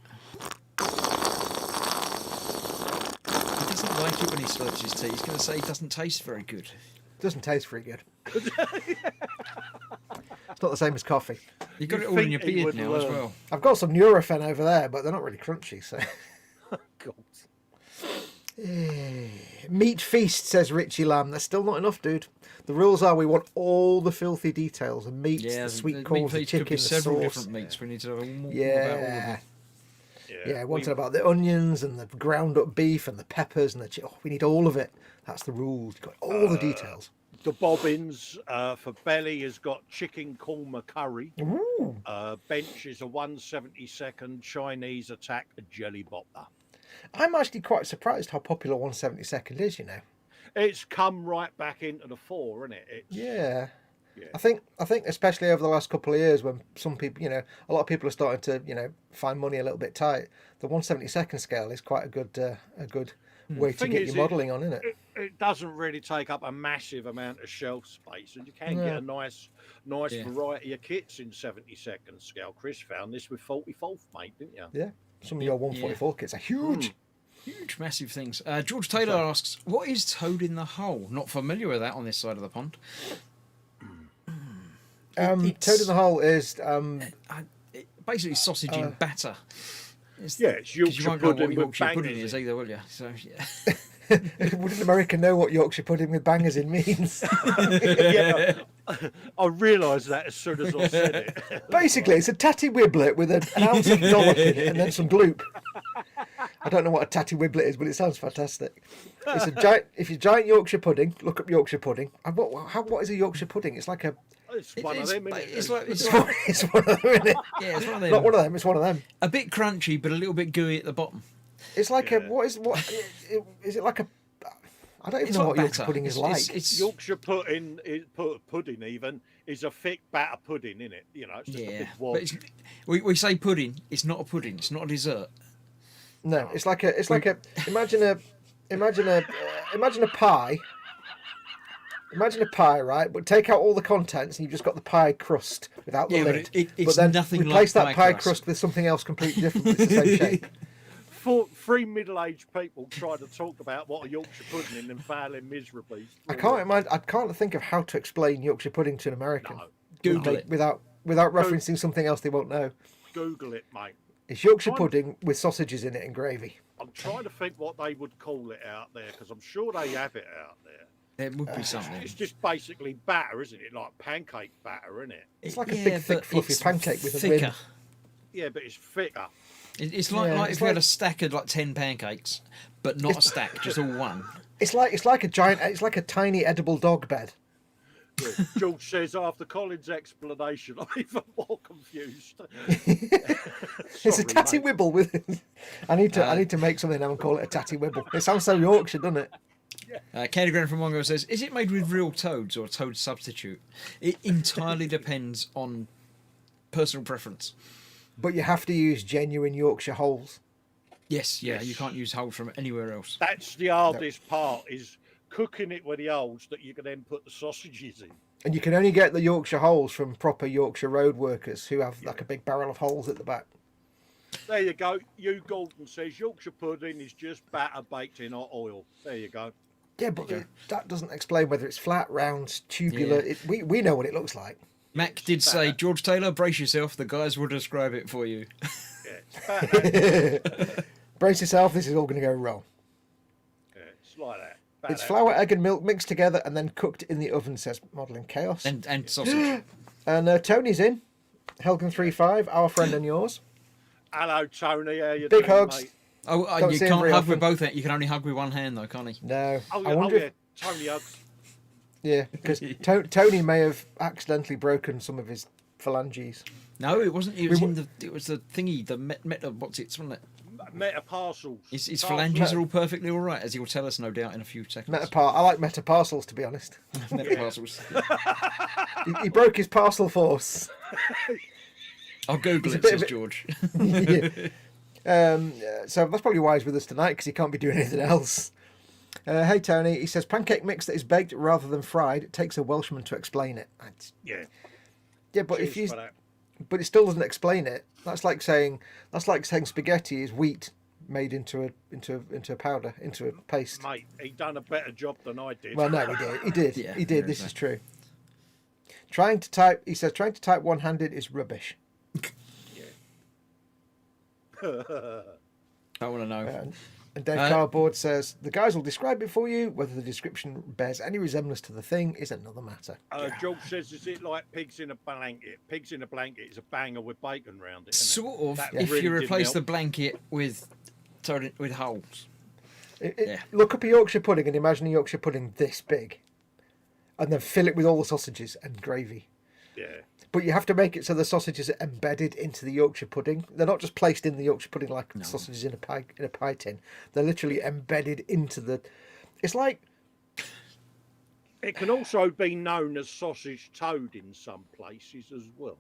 He doesn't like it when he slurps his tea. He's going to say it doesn't taste very good. Doesn't taste very good. It's not the same as coffee. You've got You it all in your think he beard would now as learn. well. I've got some Nurofen over there, but they're not really crunchy. So. God. Meat feast, says Richie Lamb. That's still not enough, dude. The rules are we want all the filthy details: the meats, Yeah, the sweet meat corns, the feast could chicken, be the several sauce. different meats. We need to know more about all of Yeah. them. Yeah, I wanted about the onions and the ground up beef and the peppers and the we need all of it. That's the rules. You've got all the details. The bobbins for belly has got chicken korma curry. Ooh. Bench is a 172nd Chinese attack jelly bopper. I'm actually quite surprised how popular 172nd is, you know. It's come right back into the fore, isn't it? It's, Yeah. Yeah. I think especially over the last couple of years when some people, you know, a lot of people are starting to, you know, find money a little bit tight. The 172nd scale is quite a good way to Thing get is, your modelling on, isn't it? It doesn't really take up a massive amount of shelf space, and you can No. get a nice Yeah. variety of kits in 72nd scale. Chris found this with 44th, mate, didn't you? Yeah. Some of your 144 kits are huge. Huge, massive things. George Taylor asks, what is Toad in the Hole? Not familiar with that on this side of the pond. It's- Toad in the Hole is Basically sausage in batter. It's 'cause you Yorkshire won't know what pudding with Yorkshire pudding bangers is in. either, will you? So, yeah. wouldn't America know what Yorkshire pudding with bangers in means? Yeah, I realised that as soon as I said it. Basically, it's a tatty wiblet with an ounce of dollop in it and then some gloop. I don't know what a tatty wiblet is, but it sounds fantastic. It's a giant. If you giant Yorkshire pudding, look up Yorkshire pudding. And what is a Yorkshire pudding? It's like a. It's one of them, isn't it? It's like, It's one of them, isn't it? yeah, it's one of them. Not one of them. It's one of them. A bit crunchy, but a little bit gooey at the bottom. It's like Yeah. is it like a? I don't even It's know like what Yorkshire batter. pudding is It's- like. it's- Yorkshire pudding, pudding even, is a thick batter pudding, isn't it? You know, it's just a Yeah, big but wad. we say pudding. It's not a pudding. It's not a dessert. No, it's like a. Imagine a pie. Imagine a pie, right? But take out all the contents and you've just got the pie crust without the Yeah, lid. but it's but then nothing replace like that pie crust. crust with something else completely different, but it's the same shape. Three middle-aged people trying to talk about what a Yorkshire pudding is and failing miserably. I can't think of how to explain Yorkshire pudding to an American. No, Google it. Without referencing something else they won't know. Google it, mate. It's Yorkshire pudding with sausages in it and gravy. I'm trying to think what they would call it out there because I'm sure they have it out there. It would be something. It's just basically batter, isn't it? Like pancake batter, isn't it? It's like a big, thick, but fluffy it's pancake with a thicker. rim. Yeah, but it's thicker. It's like, Yeah, if it's you had like- a stack of like 10 pancakes, but not a stack, just all one. It's like a giant. It's like a tiny edible dog bed. Yeah. George says after Colin's explanation, I'm even more confused. It's a Sorry, tatty mate. wibble with. I need to make something now and call it a tatty wibble. It sounds so Yorkshire, doesn't it? Candygram from Mongo says, is it made with real toads or toad substitute? It entirely depends on personal preference. But you have to use genuine Yorkshire holes. Yes, yeah, you can't use holes from anywhere else. That's the hardest part is cooking it with the holes that you can then put the sausages in. And you can only get the Yorkshire holes from proper Yorkshire road workers who have like a big barrel of holes at the back. There you go. Hugh Gordon says Yorkshire pudding is just batter baked in hot oil. There you go. Yeah, but that doesn't explain whether it's flat, round, tubular. Yeah. We know what it looks like. Mac did say, George Taylor, brace yourself, the guys will describe it for you. Yeah, it's batter. Brace yourself, this is all going to go wrong. Yeah, it's like that. It's Batter. flour, egg and milk mixed together and then cooked in the oven, says Modelling Chaos. And sausage. And Tony's in. Helgen35, our friend and yours. Hello, Tony. How you Big doing, hugs. mate? Oh, Don't you see him can't very hug with often. both hands. You can only hug with one hand, though, can't he? No. Oh, I yeah, wonder oh, if, yeah. Tony hugs. yeah, because Tony may have accidentally broken some of his phalanges. No, it wasn't. It was it was the thingy, the meta. What's it? Wasn't it? Metaparsals. His phalanges are all perfectly all right, as he will tell us, no doubt, in a few seconds. I like metaparsals, to be honest. Metaparsals. He broke his parcel force. I'll Google It's a it, bit of says a- George. So that's probably why he's with us tonight, because he can't be doing anything else. Hey Tony, he says pancake mix that is baked rather than fried. It takes a Welshman to explain it. Yeah. Yeah, but Cheers for that. but it still doesn't explain it. That's like saying spaghetti is wheat made into a powder, into a paste. Mate, he done a better job than I did. Well, no, he did. Yeah, He did. there This is is true. Trying to type one-handed is rubbish. I want to know. And Dave Cardboard says the guys will describe it for you. Whether the description bears any resemblance to the thing is another matter. George says, is it like pigs in a blanket? Pigs in a blanket is a banger with bacon round it. Isn't Sort of. That If really you didn't replace help. the blanket with holes. Yeah. Look up a Yorkshire pudding and imagine a Yorkshire pudding this big, and then fill it with all the sausages and gravy. Yeah. But you have to make it so the sausages are embedded into the Yorkshire pudding. They're not just placed in the Yorkshire pudding like sausages in a pie tin. They're literally embedded into the. It's like It can also be known as sausage toad in some places as well.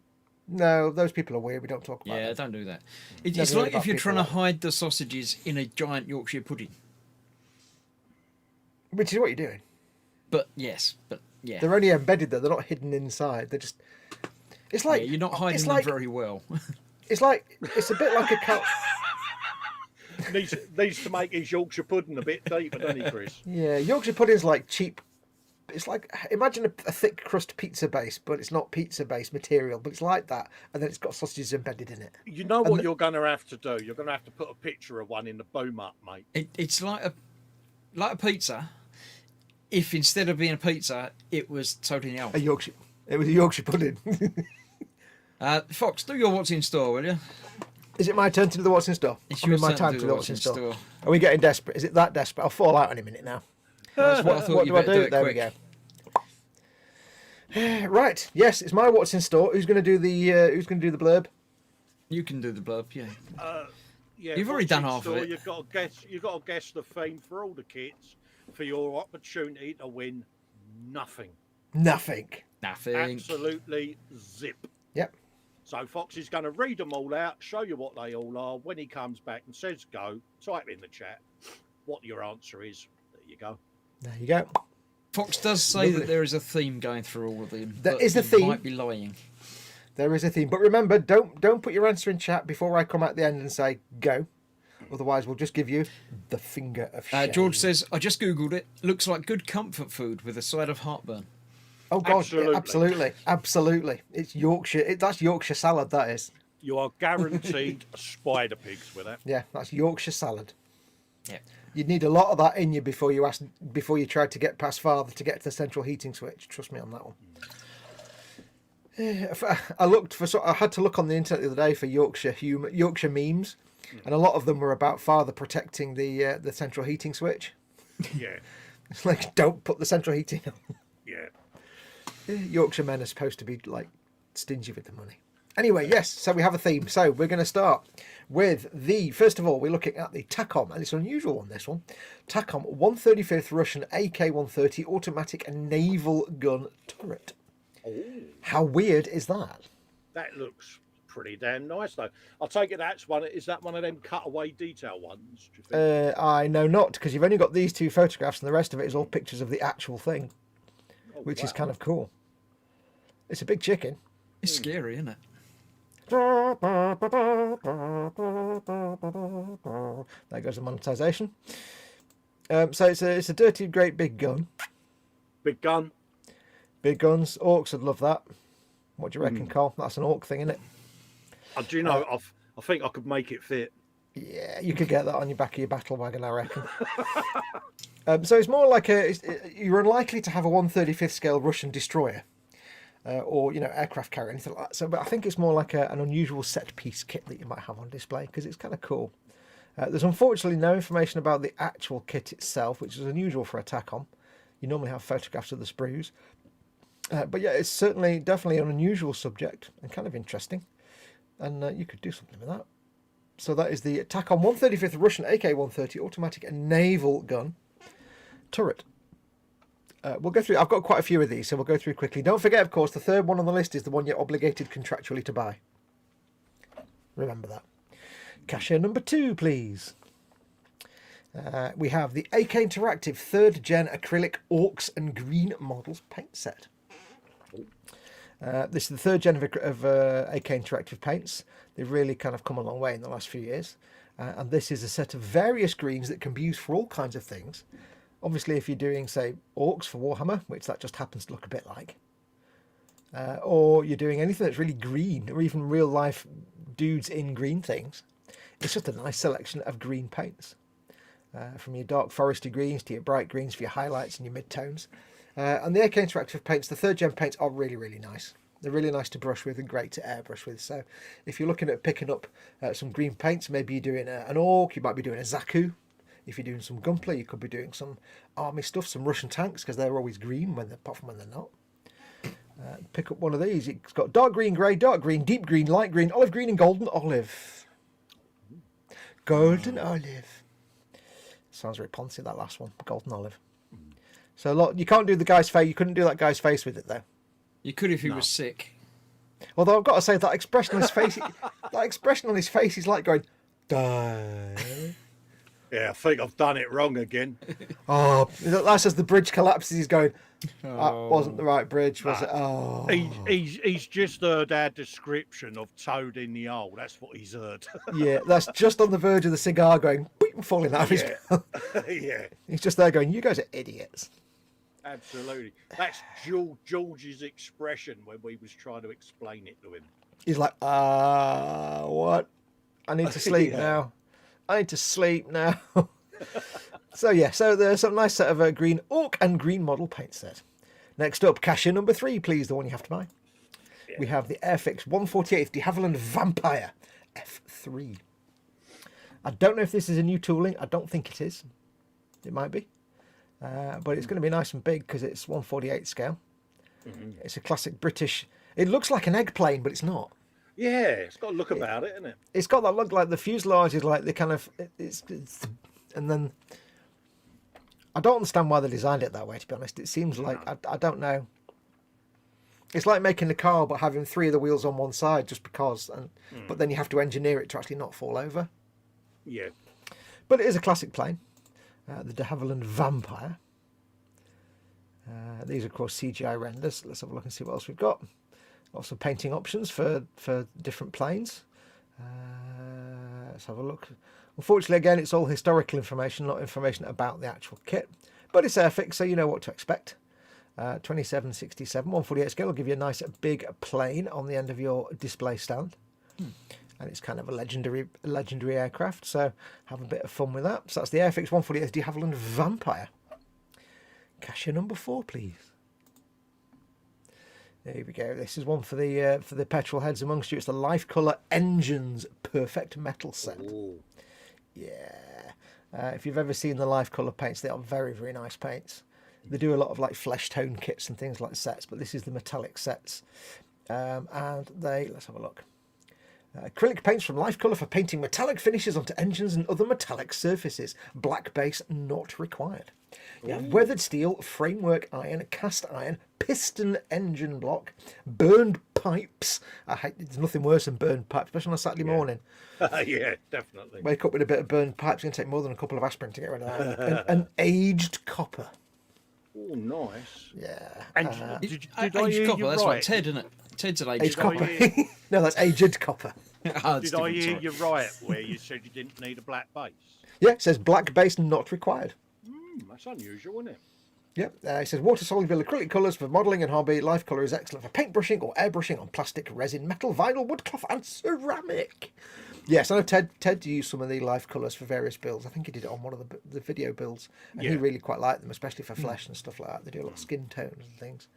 no, those people are weird. We don't talk about Yeah, them. don't do that. Never It's heard like about if you're people trying to like- hide the sausages in a giant Yorkshire pudding. Which is what you're doing. But yes, but yeah. They're only embedded there. They're not hidden inside. They're just. It's like Yeah, you're not hiding it's them like, very well. It's a bit like a cow. needs to make his Yorkshire pudding a bit deeper, doesn't he, Chris? Yeah, Yorkshire pudding's like cheap. It's like imagine a thick crust pizza base, but it's not pizza base material, but it's like that, and then it's got sausages embedded in it. You know what you're going to have to do? You're going to have to put a picture of one in the boom up, mate. It's like a pizza. If instead of being a pizza, it was totally else. It was a Yorkshire pudding. Fox, do your what's in store, will you? Is it my turn to do the what's in store? It's I mean, your my turn time to do the what's in store. store. Are we getting desperate? Is it that desperate? I'll fall out any minute now. That's what I thought. What You do I better do? do it There quick. we go. Right. Yes, it's my what's in store. Who's going to do the blurb? You can do the blurb, yeah. Yeah, You've already what's done in half of store, it. You've got to guess the theme for all the kits for your opportunity to win nothing. Nothing. Nothing. Absolutely zip. Yep. So Fox is going to read them all out, show you what they all are. When he comes back and says go, type in the chat what your answer is. There you go. There you go. Foxx does say Lovely. that there is a theme going through all of them. There but is a he theme. Might be lying. There is a theme. But remember, don't put your answer in chat before I come at the end and say go. Otherwise, we'll just give you the finger of shame. George says, I just Googled it. Looks like good comfort food with a side of heartburn. Oh, God. Absolutely. Absolutely. Absolutely. It's Yorkshire. That's Yorkshire salad, that is. You are guaranteed spider pigs with it. Yeah, that's Yorkshire salad. Yeah. You'd need a lot of that in you before you tried to get past father to get to the central heating switch. Trust me on that one. I had to look on the internet the other day for Yorkshire memes, and a lot of them were about father protecting the central heating switch. Yeah. It's like, don't put the central heating on. Yeah. Yorkshire men are supposed to be like stingy with the money. Anyway, yes, so we have a theme. So we're going to start with first of all, we're looking at the TACOM, and it's an unusual one, this one. TACOM 135th Russian AK-130 automatic naval gun turret. Oh, How weird is that? that looks pretty damn nice, though. I'll take it is that one of them cutaway detail ones? Do you think? I know not, because you've only got these two photographs, and the rest of it is all pictures of the actual thing, which is kind of cool. It's a big chicken. It's scary, isn't it? There goes the monetization. So it's a dirty, great big gun. Big gun. Big guns. Orcs would love that. What do you reckon, Cole? That's an orc thing, isn't it? Do you know, I think I could make it fit. Yeah, you could get that on your back of your battle wagon, I reckon. So it's more like you're unlikely to have a 1/35th scale Russian destroyer. Or aircraft carrier, anything like that. So, but I think it's more like an unusual set piece kit that you might have on display because it's kind of cool. There's unfortunately no information about the actual kit itself, which is unusual for a TACOM. You normally have photographs of the sprues, but yeah, it's definitely an unusual subject and kind of interesting, and you could do something with that. So that is the TACOM 135th Russian AK-130 automatic naval gun turret. We'll go through. I've got quite a few of these, so we'll go through quickly. Don't forget, of course, the third one on the list is the one you're obligated contractually to buy. Remember that. Cashier number 2, please. We have the AK Interactive 3rd Gen Acrylic Orcs and Green Models paint set. This is the 3rd gen of AK Interactive paints. They've really kind of come a long way in the last few years. And this is a set of various greens that can be used for all kinds of things. Obviously, if you're doing, say, orcs for Warhammer, which that just happens to look a bit like, or you're doing anything that's really green, or even real-life dudes in green things, it's just a nice selection of green paints. From your dark foresty greens to your bright greens for your highlights and your mid-tones. And the AK Interactive paints, the 3rd gen paints, are really, really nice. They're really nice to brush with and great to airbrush with. So if you're looking at picking up some green paints, maybe you're doing an orc, you might be doing a Zaku. If you're doing some Gunpla, you could be doing some army stuff, some Russian tanks, because they're always green apart from when they're not. Pick up one of these. It's got dark green, grey, dark green, deep green, light green, olive green, and golden olive. Golden olive. Sounds very poncy, that last one. Golden olive. So you can't do the guy's face. You couldn't do that guy's face with it, though. You could if he was sick. Although I've got to say, that expression on his face, that expression on his face is like going, die. Yeah, I think I've done it wrong again. Oh, that's as the bridge collapses. He's going, that wasn't the right bridge, was it? Oh. He's just heard our description of Toad in the hole. That's what he's heard. Yeah, that's just on the verge of the cigar going, boing, falling out of his mouth. Yeah, He's just there going, you guys are idiots. absolutely. That's George's expression when we was trying to explain it to him. He's like, what? I need to sleep now. I need to sleep now. So there's some nice set of green orc and green model paint set. Next up, cashier number 3, please, the one you have to buy. Yeah. We have the Airfix 148th de Havilland Vampire F3. I don't know if this is a new tooling. I don't think it is. It might be. But it's going to be nice and big because it's 148 scale. Mm-hmm. It's a classic British. It looks like an egg plane, but it's not. Yeah, it's got a look about it, isn't it? It's got that look, like the fuselage is like the kind of and then I don't understand why they designed it that way. To be honest, it seems like I don't know. It's like making a car but having 3 of the wheels on one side just because, but then you have to engineer it to actually not fall over. Yeah, but it is a classic plane, the de Havilland Vampire. These are, of course, CGI renders. Let's have a look and see what else we've got. Lots of painting options for different planes. Let's have a look. Unfortunately, again, it's all historical information, not information about the actual kit. But it's Airfix, so you know what to expect. 2767, 148 scale will give you a nice big plane on the end of your display stand. And it's kind of a legendary aircraft, so have a bit of fun with that. So that's the Airfix 148 de Havilland Vampire. Cashier number 4, please. There we go. This is one for the petrol heads amongst you. It's the Life Colour Engines Perfect Metal Set. Ooh. Yeah. If you've ever seen the Life Colour paints, they are very, very nice paints. They do a lot of like flesh tone kits and things like sets, but this is the metallic sets. And let's have a look. Acrylic paints from Life Colour for painting metallic finishes onto engines and other metallic surfaces. Black base not required. You have weathered steel, framework iron, cast iron, piston engine block, burned pipes. There's nothing worse than burned pipes, especially on a Saturday morning. Yeah, definitely. Wake up with a bit of burned pipes. It's going to take more than a couple of aspirin to get rid of that. and aged copper. Oh, nice. Yeah. And did I hear Aged copper, you that's right? like Ted, isn't it? Ted's an aged Aged copper. copper. No, that's aged copper. Oh, it's Did I different, hear sorry. you right where you said you didn't need a black base? Yeah, it says black base not required. That's unusual, isn't it? Yep, it says water-soluble acrylic colours for modelling and hobby. Life Colour is excellent for paintbrushing or airbrushing on plastic, resin, metal, vinyl, wood cloth and ceramic. Yes, I know Ted used some of the Life Colours for various builds. I think he did it on one of the video builds. And he really quite liked them, especially for flesh and stuff like that. They do a lot of skin tones and things.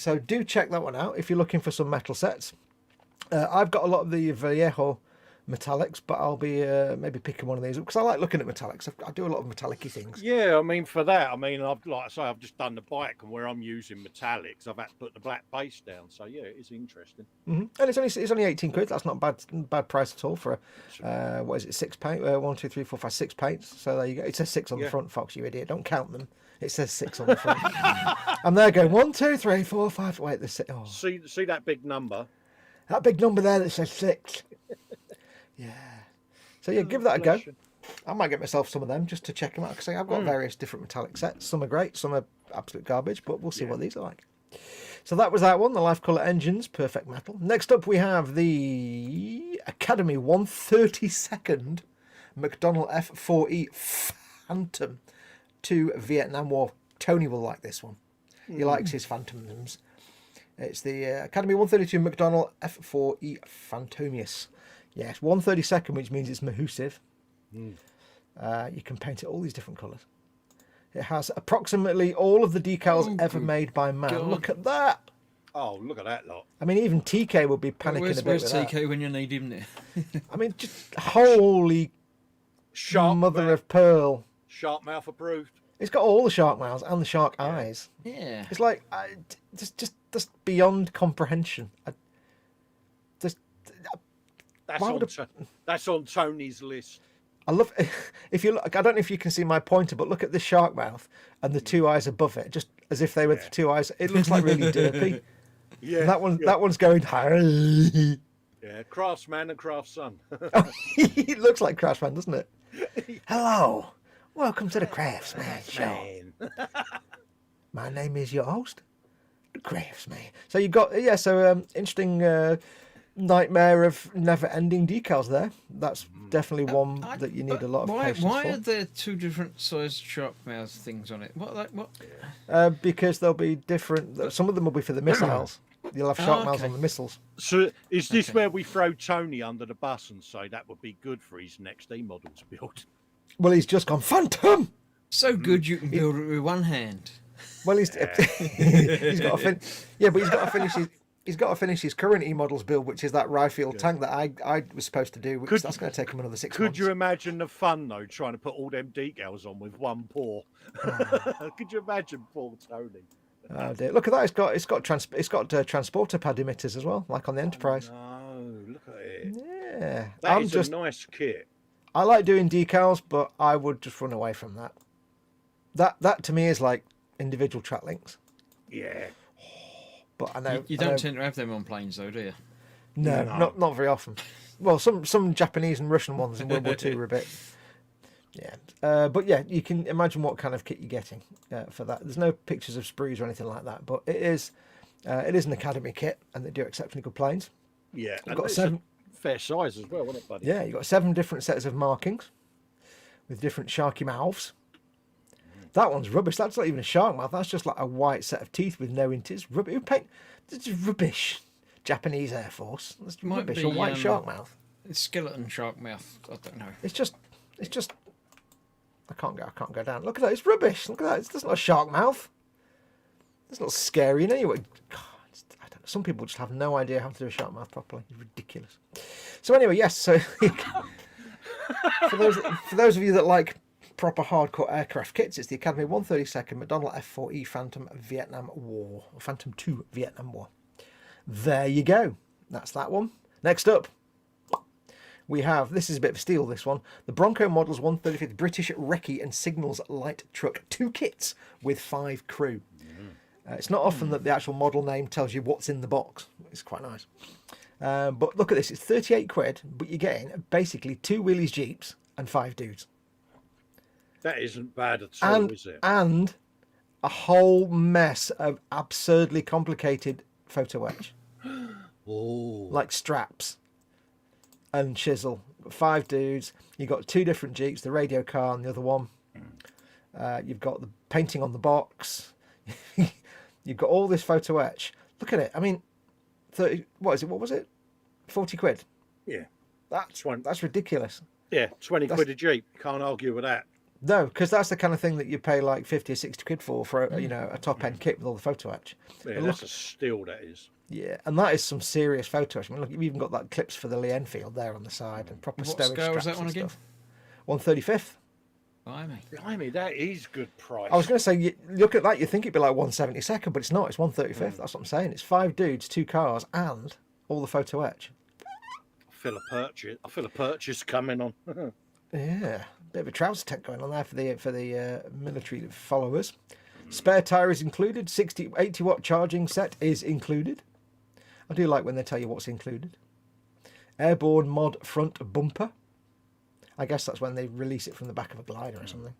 So do check that one out if you're looking for some metal sets. I've got a lot of the Vallejo metallics, but I'll be maybe picking one of these up because I like looking at metallics. I do a lot of metallic-y things. Yeah, I mean, for that, I've just done the bike, and where I'm using metallics, I've had to put the black base down. So yeah, it's interesting. And it's only 18 quid. That's not bad price at all for a what is it, 6 paint? 1, 2, 3, 4, 5, 6 paints. So there you go. It says 6 on the front, Fox, you idiot. Don't count them. It says 6 on the front. I'm there going 1, 2, 3, 4, 5. Wait, there's 6. Oh. See that big number? That big number there that says 6. Yeah. So yeah, give that a go. I might get myself some of them just to check them out because I've got various different metallic sets. Some are great, some are absolute garbage, but we'll see what these are like. So that was that one, the Life Colour Engines, Perfect Metal. Next up we have the Academy 132nd McDonnell F4E Phantom to Vietnam War. Tony will like this one. He likes his Phantoms. It's the Academy 132 McDonnell F4E Phantomius. Yes, 132nd, which means it's mahusive. You can paint it all these different colours. It has approximately all of the decals ever made by man. God. Look at that. Oh, look at that lot. I mean, even TK would be panicking Where's a bit with TK that. when you need him there? I mean, just holy mother of pearl. Sharp mouth approved. It's got all the shark mouths and the shark eyes. Yeah. It's like just beyond comprehension. That's on Tony's list. I love if you look. I don't know if you can see my pointer, but look at the shark mouth and the 2 eyes above it, just as if they were 2 eyes. It looks like really derpy. Yeah, And that one's going. Yeah, craftsman and craftsson. It looks like Craftsman, doesn't it? Hello, welcome to the Craftsman Show. My name is your host, the Craftsman. So you got interesting. Nightmare of never-ending decals there. That's definitely one that you need a lot of patience why for. are there 2 different sized shark mouth things on it? What? Because they'll be different. Some of them will be for the missiles. You'll have shark mouths on the missiles. So is this where we throw Tony under the bus and say that would be good for his next eModels build? Well, he's just gone Phantom. So good you can build it with one hand. Well, he's got to He's got to finish his current eModels build, which is that Ryefield tank that I was supposed to do, which that's going to take him another 6 months. Could you imagine the fun, though, trying to put all them decals on with one paw? Could you imagine poor Tony? Oh dear! Look at that. It's got transporter pad emitters as well, like on the Enterprise. No, look at it. Yeah, That is a nice kit. I like doing decals, but I would just run away from that. That to me is like individual track links. Yeah. But I know You don't tend to have them on planes, though, do you? No, not very often. Well, some Japanese and Russian ones in World War II were a bit. Yeah, but yeah, you can imagine what kind of kit you're getting for that. There's no pictures of sprues or anything like that, but it is an Academy kit, and they do exceptionally good planes. Yeah, You've and got it's seven. a fair size as well, isn't it, buddy? Yeah, you've got 7 different sets of markings with different sharky mouths. That one's rubbish. That's not even a shark mouth. That's just like a white set of teeth with no intes. Rubbish. Who paint? This is rubbish. Japanese Air Force. That's Might rubbish. be, A white shark mouth. It's skeleton shark mouth. I don't know. It's just. I can't go down. Look at that. It's rubbish. Look at that. That's not a shark mouth. It's not scary in any way. God, I don't know. Some people just have no idea how to do a shark mouth properly. It's ridiculous. So anyway, yes. So for those of you that like proper hardcore aircraft kits, it's the Academy 132nd McDonnell F4E Phantom Vietnam War, or Phantom 2 Vietnam War. There you go. That's that one. Next up, we have, this is a bit of a steal, this one, the Bronco Models 135th British Recce and Signals Light Truck. 2 kits with 5 crew. It's not often that the actual model name tells you what's in the box. It's quite nice. But look at this, it's 38 quid, but you're getting basically 2 wheelies Jeeps and 5 dudes. That isn't bad at all, is it? And a whole mess of absurdly complicated photo etch. Oh. Like straps and chisel. 5 dudes. You've got 2 different Jeeps, the radio car and the other one. You've got the painting on the box. You've got all this photo etch. Look at it. I mean, 30, what is it? What was it? 40 quid. Yeah. That's ridiculous. Yeah, 20 quid a Jeep. Can't argue with that. No, because that's the kind of thing that you pay like 50 or 60 quid for a top end kit with all the photo etch. Yeah, that's a steal, that is. Yeah, and that is some serious photo etch. I mean, look, you've even got that clips for the Lee Enfield there on the side and proper What stowage scale was straps that one and again? stuff. 135th. Blimey. Blimey, that is good price. I was going to say, you look at that, you think it'd be like 172nd, but it's not. It's 135th. That's what I'm saying. It's 5 dudes, 2 cars, and all the photo etch. I feel a purchase coming on. Yeah, bit of a trouser tent going on there for the military followers. Spare tyre is included. 80 watt charging set is included. I do like when they tell you what's included. Airborne mod front bumper. I guess that's when they release it from the back of a glider or something.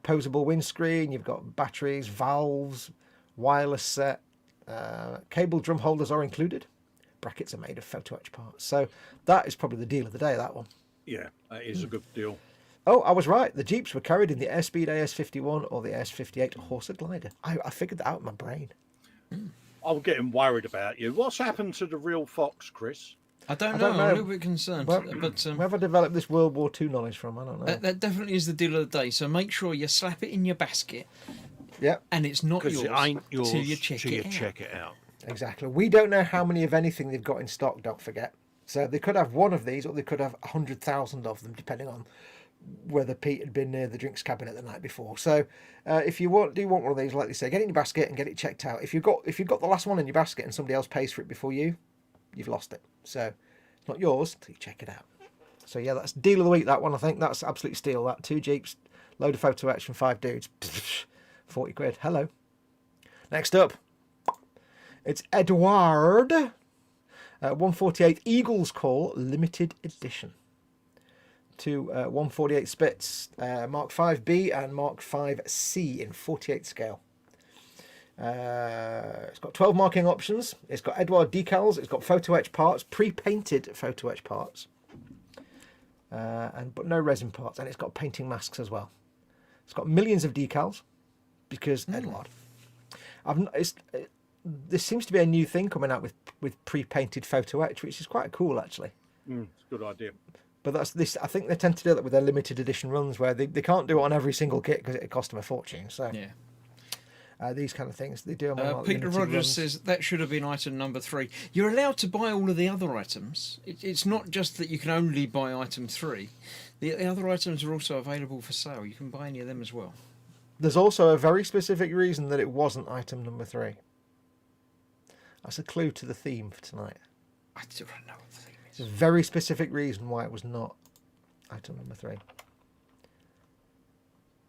Posable windscreen. You've got batteries, valves, wireless set. Cable drum holders are included. Brackets are made of photo etch parts. So that is probably the deal of the day, that one. Yeah, that is a good deal. Oh, I was right. The Jeeps were carried in the Airspeed AS51 or the AS58 Horsa glider. I figured that out in my brain. I'm getting worried about you. What's happened to the real Foxx, Chris? I don't don't know. I'm know. a little bit concerned. Where, but where have I developed this World War II knowledge from? I don't know. that definitely is the deal of the day. So make sure you slap it in your basket Yeah, and it's not Because yours, it ain't yours till you check till you it out. check it out. exactly. We don't know how many of anything they've got in stock, don't forget. So they could have one of these or they could have 100,000 of them, depending on whether Pete had been near the drinks cabinet the night before. So if you do want one of these, like they say, get it in your basket and get it checked out. If you've got the last one in your basket and somebody else pays for it before you, you've lost it. So it's not yours till you check it out. So yeah, that's deal of the week, that one. I think that's absolute steal. That 2 Jeeps, load of photo etch from 5 dudes, 40 quid. Hello. Next up, it's Edward 148 Eagles Call limited edition. 2 148 Spits, Mark 5B and Mark 5C in 48 scale. It's got 12 marking options. It's got Edward decals. It's got photo etch parts, pre-painted photo etch parts, but no resin parts. And it's got painting masks as well. It's got millions of decals because Edward. There seems to be a new thing coming out with pre-painted photo etch, which is quite cool actually. It's a good idea. But that's this. I think they tend to do that with their limited edition runs, where they can't do it on every single kit because it cost them a fortune. So Yeah. these kind of things they do them on like Peter limited Rogers runs. says that should have been item number 3. You're allowed to buy all of the other items. It's not just that you can only buy item 3. The other items are also available for sale. You can buy any of them as well. There's also a very specific reason that it wasn't item number 3. That's a clue to the theme for tonight. I don't know what the theme is. There's a very specific reason why it was not item number 3.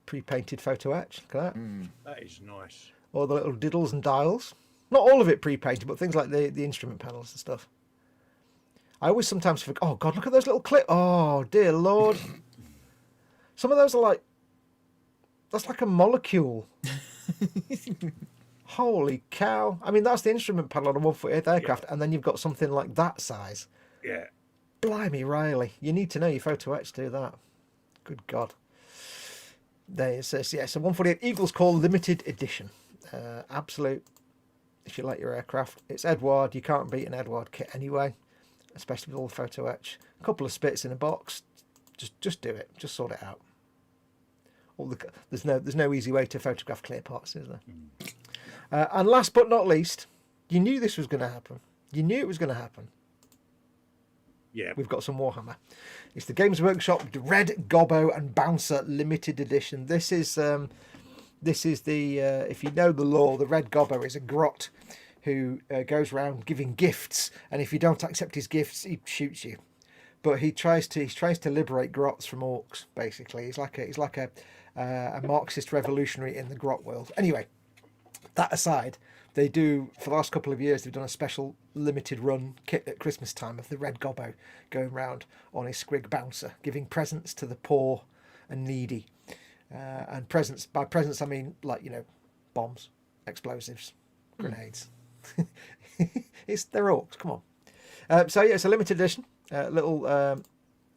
Pre-painted photo etch. Look at that. That is nice. All the little diddles and dials. Not all of it pre-painted, but things like the instrument panels and stuff. I always sometimes forget. Oh God, look at those little clips. Oh dear Lord. Some of those are like, that's like a molecule. Holy cow. I mean, that's the instrument panel on a 148 aircraft, and then you've got something like that size. Yeah. Blimey, Riley. You need to know your photo etch to do that. Good God. There it says, yeah, so 148 Eagles Call limited edition. Absolute, if you like your aircraft. It's Edward. You can't beat an Edward kit anyway, especially with all the photo etch. A couple of spits in a box. Just do it. Just sort it out. There's no easy way to photograph clear parts, is there? And last but not least, you knew this was going to happen. You knew it was going to happen. Yeah. We've got some Warhammer. It's the Games Workshop Red Gobbo and Bouncer limited edition. This is the if you know the lore, the Red Gobbo is a grot who goes around giving gifts, and if you don't accept his gifts, he shoots you. But he tries to liberate grots from orcs. Basically, he's like a Marxist revolutionary in the grot world. Anyway, that aside, they do, for the last couple of years, they've done a special limited run kit at Christmas time of the Red Gobbo going round on his Squig Bouncer, giving presents to the poor and needy. And presents, by presents I mean, like, bombs, explosives, grenades. They're orcs, come on. So yeah, it's a limited edition. Little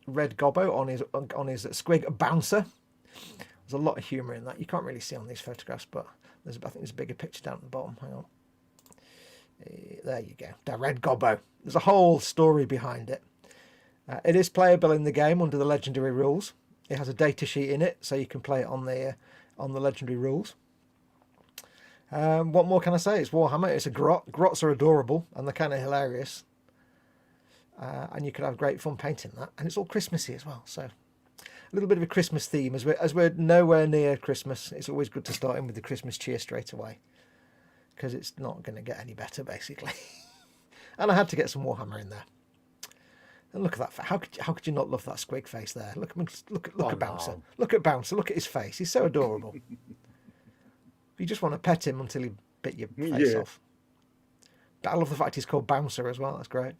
Red Gobbo on his Squig Bouncer. There's a lot of humour in that. You can't really see on these photographs, but I think there's a bigger picture down at the bottom. Hang on. There you go. The Red Gobbo. There's a whole story behind it. It is playable in the game under the legendary rules. It has a data sheet in it, so you can play it on the legendary rules. What more can I say? It's Warhammer. It's a grot. Grots are adorable, and they're kind of hilarious. And you could have great fun painting that. And it's all Christmassy as well, so a little bit of a Christmas theme. As we're nowhere near Christmas, it's always good to start in with the Christmas cheer straight away, because it's not going to get any better, basically. And I had to get some Warhammer in there. And look at that. How could you not love that Squig face there? Look at Bouncer. No. Look at Bouncer. Look at his face. He's so adorable. You just want to pet him until he bit your face off. But I love the fact he's called Bouncer as well. That's great.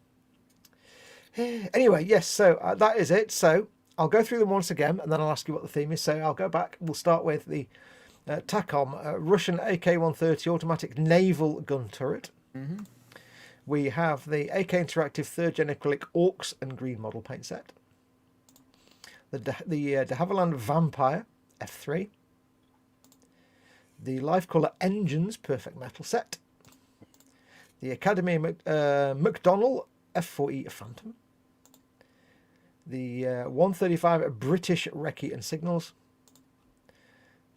Anyway, yes, so that is it. So I'll go through them once again, and then I'll ask you what the theme is. So I'll go back. We'll start with the TACOM Russian AK-130 automatic naval gun turret. Mm-hmm. We have the AK Interactive 3rd Gen acrylic Orcs and Green model paint set. The de Havilland Vampire F3. The Life Colour Engines Perfect Metal set. The Academy McDonnell F40 Phantom. The 135 British Recce and Signals.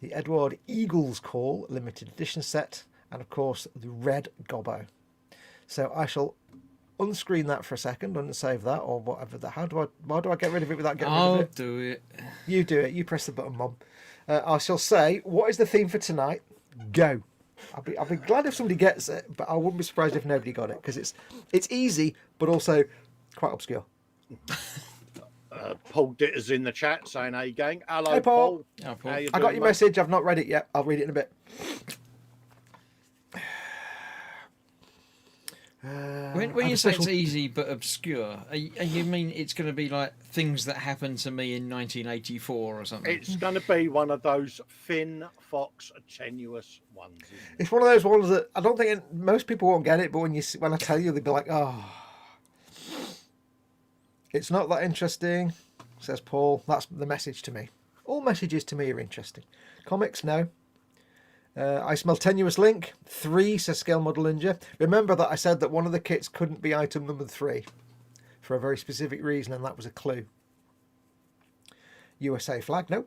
The Edward Eagles Call limited edition set. And of course the Red Gobbo. So I shall unscreen that for a second, unsave that, or whatever. Why do I get rid of it without getting rid of it? I'll do it. You do it. You press the button, Mum. I shall say, what is the theme for tonight? Go. I'll be glad if somebody gets it, but I wouldn't be surprised if nobody got it, because it's easy, but also quite obscure. Paul Ditter's in the chat saying, "Hey gang, hello Hey, Paul. Oh, Paul. How you I got doing, your mate?" message. I've not read it yet. I'll read it in a bit. When you say it's easy but obscure, you mean it's going to be like things that happened to me in 1984 or something? It's going to be one of those thin Foxx tenuous ones. Isn't it? It's one of those ones that I don't think most people won't get it, but when I tell you, they'll be like, "Oh, it's not that interesting," says Paul. That's the message to me. All messages to me are interesting. Comics, no. I smell tenuous link. 3, says Scale Model Ninja. Remember that I said that one of the kits couldn't be item number 3 for a very specific reason, and that was a clue. USA flag, no.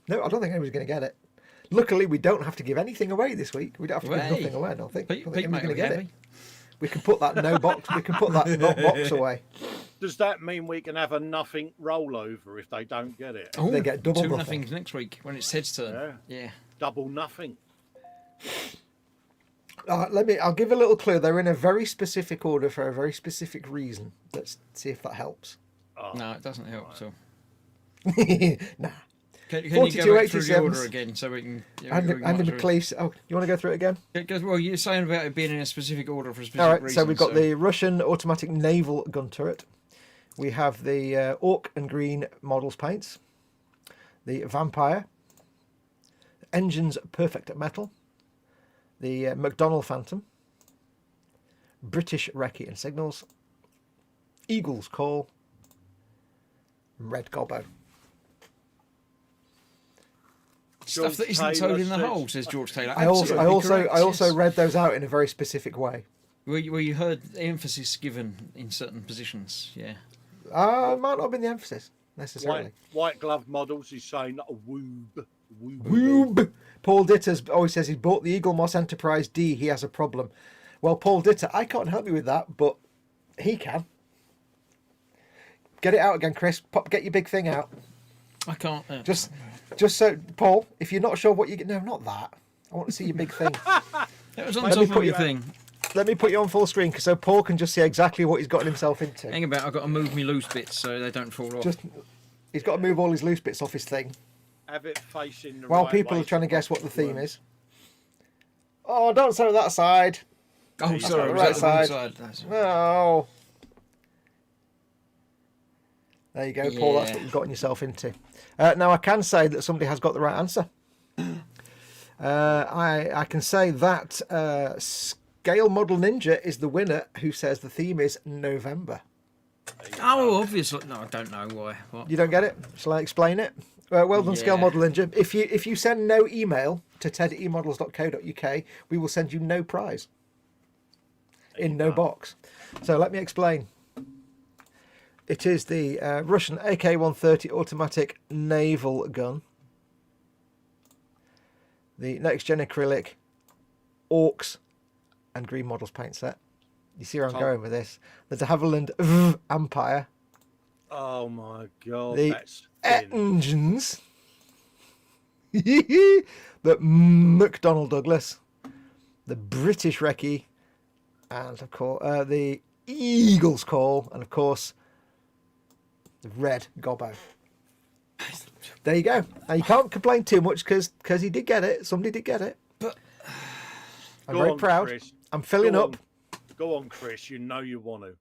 No, I don't think anybody's going to get it. Luckily, we don't have to give anything away this week. We don't have to give nothing away, I don't think. I don't think anybody's going to get it. We can put that no box. We can put that not box away. Does that mean we can have a nothing rollover if they don't get it? Oh, They get double 2 nothing. nothings next week when it's Ted's turn. Yeah. Double nothing. I'll give a little clue. They're in a very specific order for a very specific reason. Let's see if that helps. Oh, No, it doesn't help at all. Nah. Can you go back through the 42.87s. order again so we can... Andy we can watch it? McLeish. Oh, you want to go through it again? Well, you're saying about it being in a specific order for a specific All right. reason. So we've got the Russian automatic naval gun turret. We have the Orc and Green Models paints, the Vampire, Engines Perfect Metal, the McDonnell Phantom, British Recce and Signals, Eagle's Call, Red Gobbo. Stuff that isn't Taylor told in the says- hole, says George Taylor. I also Absolutely correct, yes. read those out in a very specific way. Where you heard emphasis given in certain positions, yeah. Might not have been the emphasis necessarily. White glove models is saying a woob. Woob. Paul Ditters always says he bought the Eagle Moss Enterprise D. He has a problem. Well, Paul Ditter, I can't help you with that, but he can. Get it out again, Chris. Get your big thing out. I can't. Just so, Paul, if you're not sure what you get, no, not that. I want to see your big thing. That was on Let me top put of your you- thing. Let me put you on full screen so Paul can just see exactly what he's gotten himself into. Hang about, I've got to move me loose bits so they don't fall off. He's got to move all his loose bits off his thing. Have it facing the While right people way are trying to so guess what the it theme won't- is. Oh, don't say that side. Oh, sorry, the was right that the wrong side. That's- No. There you go, Paul. That's Yeah. what you've gotten yourself into. Now, I can say that somebody has got the right answer. I can say that Scale Model Ninja is the winner, who says the theme is November. Oh, obviously. No, I don't know why. What? You don't get it? Shall I explain it? Well done, Scale Yeah. Model Ninja. If you send no email to ted@emodels.co.uk, we will send you no prize in no box. So let me explain. It is the Russian AK-130 automatic naval gun, the next gen acrylic Orcs and Green Models paint set. You see where I'm going with this? The de Havilland Empire, Oh my god, the that's thin. engines, the McDonnell Douglas, the British Recce, and of course the Eagle's Call, and of course the Red Gobbo. There you go. Now you can't complain too much because he did get it. Somebody did get it. But I'm Go very on, proud. Chris. I'm filling Go up. Go on, Chris. You know you want to.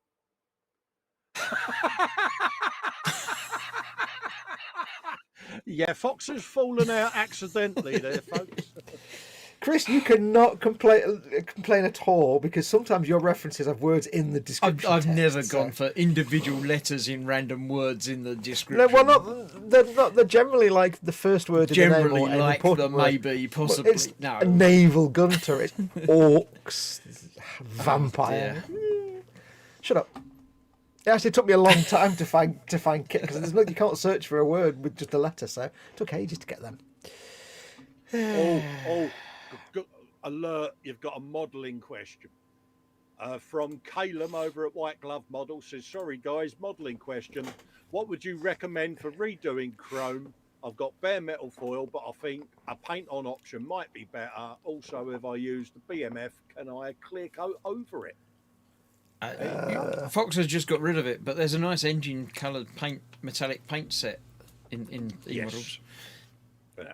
Yeah, Fox has fallen out accidentally there, folks. Chris, you cannot complain at all because sometimes your references have words in the description. I've text, never so- gone for individual letters in random words in the No, description. well, not. They're generally like the first word in the name Generally or an like important the word. maybe, Well, possibly. it's No. a naval gunter. It's orcs, vampire. Shut up. It actually took me a long time to find kit because there's no, you can't search for a word with just a letter, so it took ages to get them. Alert, you've got a modelling question. From Calum over at White Glove Model says, sorry guys, modelling question. What would you recommend for redoing chrome? I've got bare metal foil, but I think a paint on option might be better. Also, if I use the BMF, can I clear coat over it? Foxx has just got rid of it, but there's a nice engine coloured metallic paint set in eModels.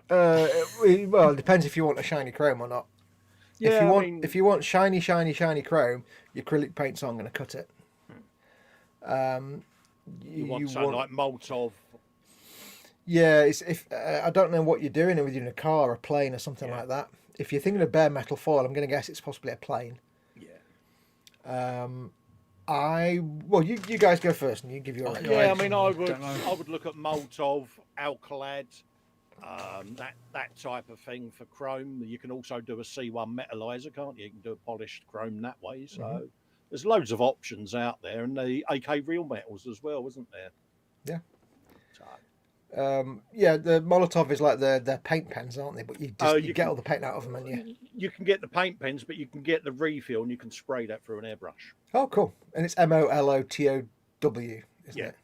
Well, it depends if you want a shiny chrome or not. Yeah, If you want shiny chrome, your acrylic paint's not going to cut it. you want something like Molotov. Yeah, if I don't know what you're doing, whether you're in a car or a plane or something like that. If you're thinking of bare metal foil, I'm going to guess it's possibly a plane. Yeah. You guys go first and you give your. Yeah, I mean, I don't know. would look at Molotov, Alcalad, that type of thing for chrome. You can also do a C1 metallizer, can't you? You can do a polished chrome that way. So there's loads of options out there, and the AK real metals as well, isn't there? Yeah. So, The Molotov is like their paint pens, aren't they? But you you get can- all the paint out of them, and you can get the paint pens, but you can get the refill, and you can spray that through an airbrush. Oh, cool. And it's MOLOTOW, isn't Yeah. it?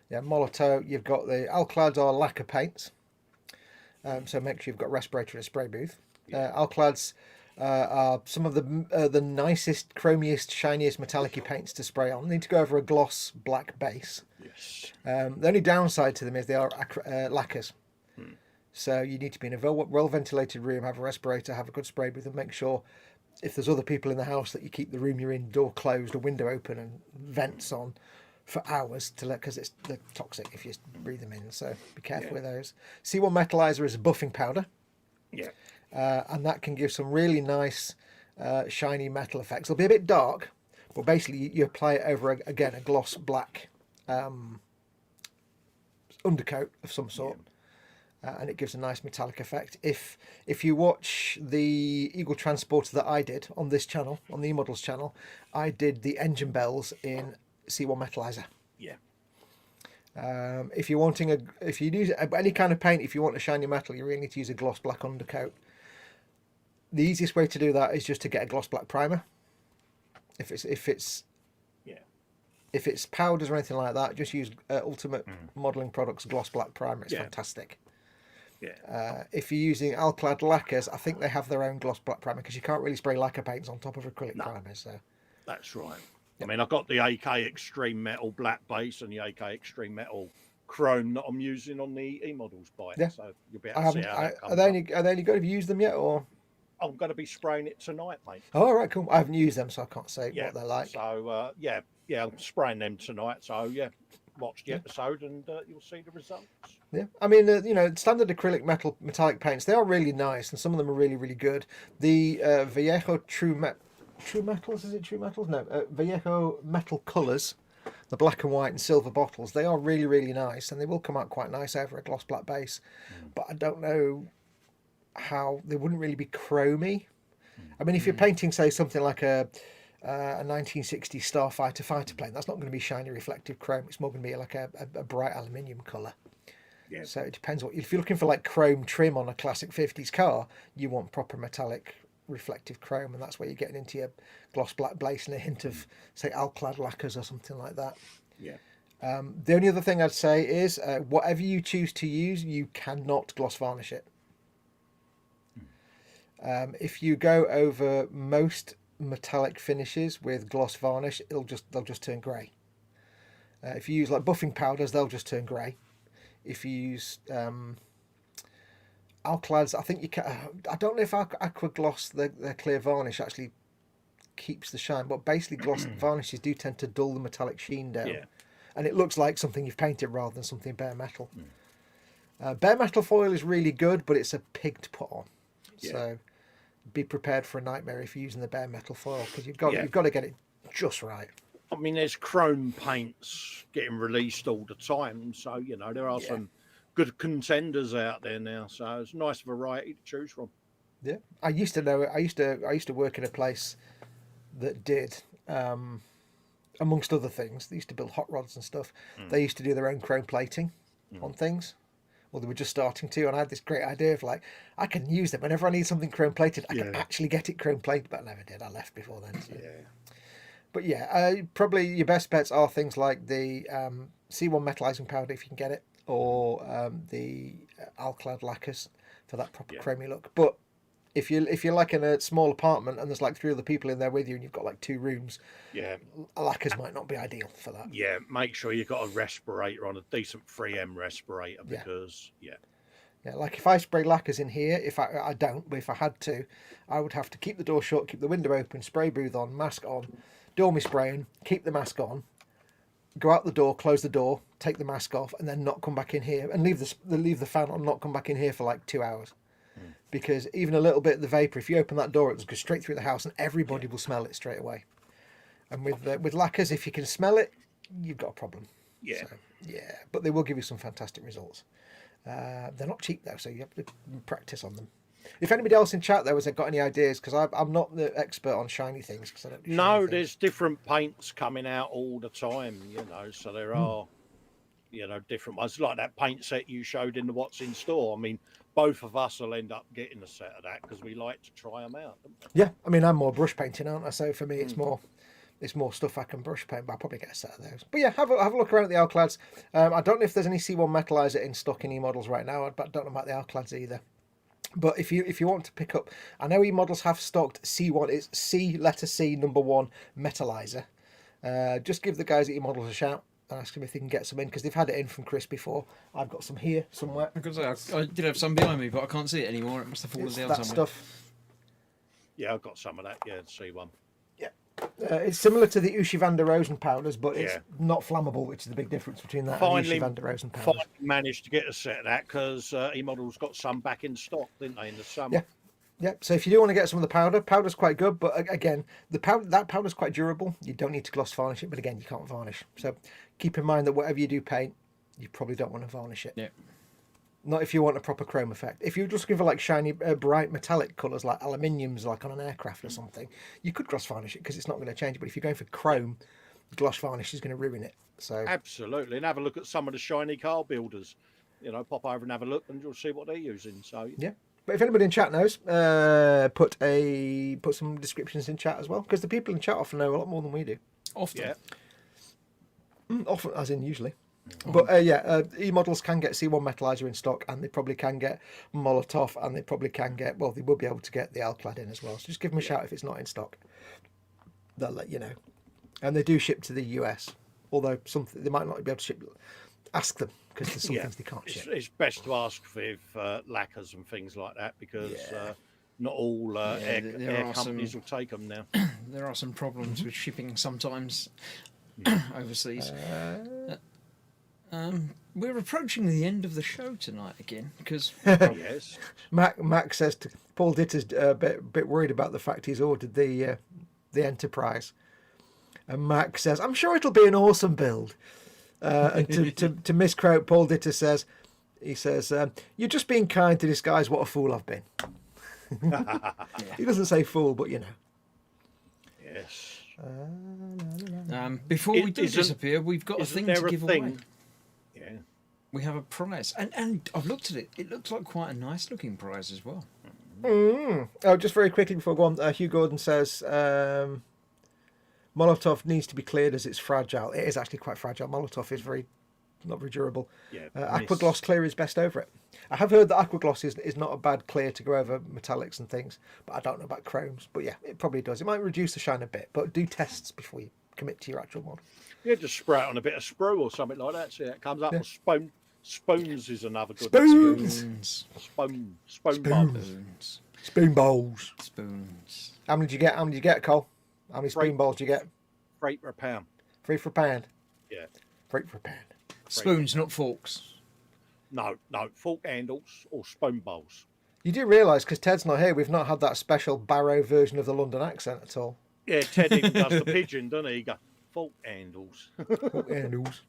Yeah, Molotov. You've got the Alclads or lacquer paints. So make sure you've got respirator and spray booth. Alclads are some of the nicest, chromiest, shiniest, metallic-y paints to spray on. They need to go over a gloss black base. Yes. The only downside to them is they are lacquers. So you need to be in a well-ventilated room, have a respirator, have a good spray booth, and make sure if there's other people in the house that you keep the room you're in door closed, a window open, and vents on, for hours to let, because they're toxic if you breathe them in. So be careful with those. C1 Metalizer is a buffing powder. Yeah. And that can give some really nice shiny metal effects. It'll be a bit dark, but basically you apply it over again a gloss black undercoat of some sort. And it gives a nice metallic effect. If you watch the Eagle Transporter that I did on this channel, on the eModels channel, I did the engine bells in C1 Metalizer. Yeah. If you use any kind of paint, if you want a shiny metal, you really need to use a gloss black undercoat. The easiest way to do that is just to get a gloss black primer. If it's powders or anything like that, just use Ultimate Modelling Products gloss black primer. It's fantastic. Yeah. If you're using Alclad lacquers, I think they have their own gloss black primer, because you can't really spray lacquer paints on top of acrylic primers. So that's right. I mean, I've got the AK Extreme Metal black base and the AK Extreme Metal chrome that I'm using on the eModels bike. Yeah. So you'll be able to see how that comes are they any good? Have you used them yet, or? I'm going to be spraying it tonight, mate. Oh, right, cool. I haven't used them, so I can't say what they're like. So, I'm spraying them tonight. So, watch the episode and you'll see the results. Yeah, I mean, standard acrylic metallic paints, they are really nice, and some of them are really, really good. The Vallejo True Metals, is it True Metals? No, Vallejo Metal Colours, the black and white and silver bottles, they are really, really nice, and they will come out quite nice over a gloss black base. But I don't know how they wouldn't really be chromy. I mean, if you're painting, say, something like a 1960 Starfighter fighter plane, that's not going to be shiny reflective chrome. It's more going to be like a bright aluminium colour. Yeah. So it depends if you're looking for like chrome trim on a classic 50s car, you want proper metallic reflective chrome, and that's where you're getting into your gloss black base and a hint of, say, Alclad lacquers or something like that. Yeah. The only other thing I'd say is whatever you choose to use, you cannot gloss varnish it. If you go over most metallic finishes with gloss varnish, they'll just turn grey. If you use like buffing powders, they'll just turn grey. If you use Alclads, I think you can. I don't know if aqua gloss, the clear varnish, actually keeps the shine, but basically gloss varnishes do tend to dull the metallic sheen down, and it looks like something you've painted rather than something bare metal. Bare metal foil is really good, but it's a pig to put on. So be prepared for a nightmare if you're using the bare metal foil, because you've got to get it just right. I mean, there's chrome paints getting released all the time, so there are some good contenders out there now. So it's a nice variety to choose from. Yeah, I used to work in a place that did, amongst other things, they used to build hot rods and stuff. They used to do their own chrome plating on things. Well, they were just starting to, and I had this great idea of like, I can use them whenever I need something chrome plated. I can actually get it chrome plated, but I never did. I left before then. So. But probably your best bets are things like the C1 metalizing powder if you can get it, or the Alclad lacquers for that proper chromy look. But if you're like in a small apartment and there's like 3 other people in there with you and you've got like 2 rooms, lacquers might not be ideal for that. Yeah, make sure you've got a respirator on, a decent 3M respirator, because like if I spray lacquers in here, if I don't, but if I had to, I would have to keep the door shut, keep the window open, spray booth on, mask on, do all my spraying, keep the mask on, go out the door, close the door, take the mask off, and then not come back in here, and leave the fan on, not come back in here for like 2 hours. Because even a little bit of the vapour, if you open that door, it will go straight through the house and everybody will smell it straight away. And with lacquers, if you can smell it, you've got a problem. But they will give you some fantastic results. They're not cheap though, so you have to practice on them. If anybody else in chat though has got any ideas, because I'm not the expert on shiny things. Cause I don't do shiny things. There's different paints coming out all the time, so there are, different ones. Like that paint set you showed in the What's in Store. I mean, both of us will end up getting a set of that because we like to try them out. Yeah, I mean, I'm more brush painting, aren't I? So for me, it's more stuff I can brush paint, but I'll probably get a set of those. But yeah, have a look around at the Alclads. I don't know if there's any C1 metalizer in stock in eModels right now. I don't know about the Alclads either. But if you want to pick up, I know eModels have stocked C1. It's letter C number 1 metalizer. Just give the guys at eModels a shout and ask them if they can get some in, because they've had it in from Chris before. I've got some here somewhere. I did have some behind me, but I can't see it anymore. It must have fallen down somewhere. Stuff. Yeah, I've got some of that. Yeah, C1. Yeah. It's similar to the Ushi van der Rosen powders, but it's Yeah. not flammable, which is the big difference between that and Finally, Ushi van der Rosen powders. finally managed to get a set of that because eModels got some back in stock, didn't they, in the summer? Yeah. Yeah, so if you do want to get some of the powder, powder's quite good, but again, that powder's quite durable. You don't need to gloss varnish it, but again, you can't varnish. So keep in mind that whatever you do paint, you probably don't want to varnish it. Yeah. Not if you want a proper chrome effect. If you're just looking for like shiny, bright metallic colours like aluminiums, like on an aircraft or something, you could gloss varnish it because it's not going to change it. But if you're going for chrome, gloss varnish is going to ruin it. So Absolutely. And have a look at some of the shiny car builders. You know, pop over and have a look and you'll see what they're using. So yeah. But if anybody in chat knows, put some descriptions in chat as well, because the people in chat often know a lot more than we do. Often. yeah. Often, as in usually. But eModels can get C1 Metallizer in stock, and they probably can get Molotov, and they probably can get, well, they will be able to get the Alclad in as well. So just give them a shout if it's not in stock. They'll let you know. And they do ship to the US, although they might not be able to ship. Ask them, because there's some things they can't ship. It's best to ask for lacquers and things like that because not all air companies will take them now. There are some problems with shipping sometimes overseas. We're approaching the end of the show tonight again because Yes. Mac says Paul Ditter's a bit worried about the fact he's ordered the Enterprise, and Mac says, "I'm sure it'll be an awesome build." And to misquote, Paul Ditter says, "You're just being kind to disguise what a fool I've been." He doesn't say fool, but you know. Yes. before we do disappear, we've got a thing to give away. Yeah. We have a prize, and I've looked at it. It looks like quite a nice looking prize as well. Oh, just very quickly before I go on, Hugh Gordon says Molotov needs to be cleared as it's fragile. It is actually quite fragile. Molotov is not very durable. Yeah. Aquagloss clear is best over it. I have heard that Aquagloss is not a bad clear to go over metallics and things, but I don't know about chromes. But yeah, it probably does. It might reduce the shine a bit, but do tests before you commit to your actual model. Yeah, just spray it on a bit of sprue or something like that. See how it comes up. Yeah. Spoons is another good Spoons. Spoon Spoons. Spoons. Spoon bowls. Spoons. How many did you get, Cole? How many spoon bowls did you get? Freight per pound. 3 for a pound. Yeah. 3 for a pound. Spoons, not forks. No, fork handles or spoon bowls. You do realise, because Ted's not here, we've not had that special Barrow version of the London accent at all. Yeah, Ted even does the pigeon, doesn't he? He goes, fork handles. Fork handles.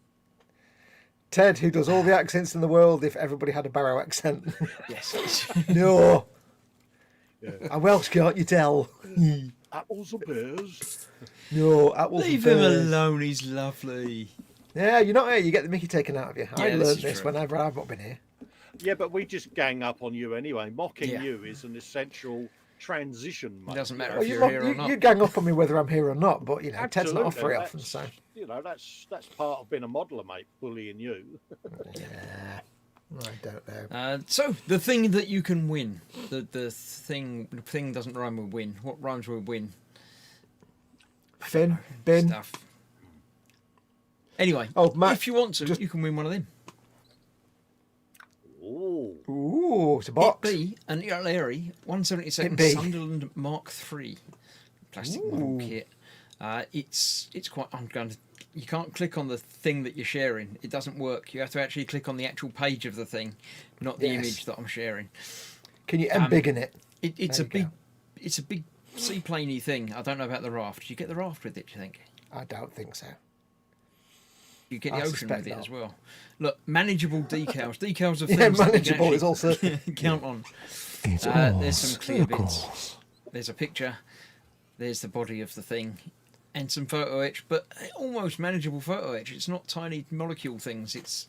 Ted, who does all the accents in the world if everybody had a Barrow accent. Yes. No. Yeah. I'm Welsh, can't you tell? Apples or pears? No, apples and Leave him pears. alone. He's lovely. Yeah, you're not here. You get the mickey taken out of you. I this learned is this true. whenever I've not been here. Yeah, but we just gang up on you anyway. Mocking Yeah. you is an essential transition, mate. It doesn't matter Well, if you're here or you not. gang up on me whether I'm here or not, but you know, Ted's not off Absolutely, very often, that's- so. You know, that's part of being a modeler, mate. Bullying you. Yeah, I don't know. So the thing that you can win, the thing doesn't rhyme with win. What rhymes with win? Finn, bin. Stuff. Anyway, Oh, Matt, if you want to, you can win one of them. Oh, Ooh, it's a box. It be an Larry 172nd It be. Sunderland Mark III plastic model kit. It's quite. You can't click on the thing that you're sharing. It doesn't work. You have to actually click on the actual page of the thing, not the Yes. image that I'm sharing. Can you embiggen it? It's There a you big, it's a big seaplane-y thing. I don't know about the raft. Do you get the raft with it? Do you think? I don't think so. You get the I ocean suspect with it not. as well. Look, manageable decals. Decals of Yeah, things that you can manageable is actually also. count on. It's There's some clear bits. There's a picture. There's the body of the thing, and some photo etch, but almost manageable photo etch. It's not tiny molecule things. It's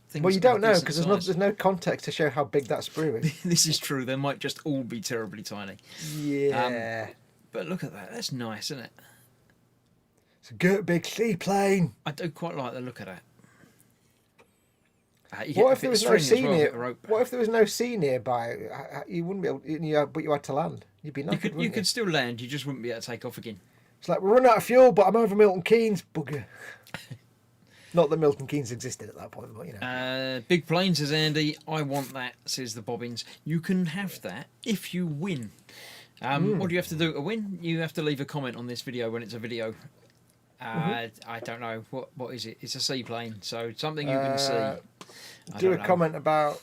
things. Well, you that are don't know decent because size. there's no context to show how big that sprue is. This is true. They might just all be terribly tiny. Yeah. But look at that. That's nice, isn't it? It's a good big seaplane. I do quite like the look of that. You get What a if there bit of was no string as sea well, a bit of near? rope. What if there was no sea nearby? You wouldn't be able. But you had to land. You'd be knackered, You wouldn't could still land. You just wouldn't be able to take off again. It's like we're running out of fuel, but I'm over Milton Keynes. Bugger. Not that Milton Keynes existed at that point, but you know. Big plane, says Andy. I want that, says the Bobbins. You can have that if you win. What do you have to do to win? You have to leave a comment on this video when it's a video. I don't know what is it. It's a seaplane, so something you can see. Do a comment about.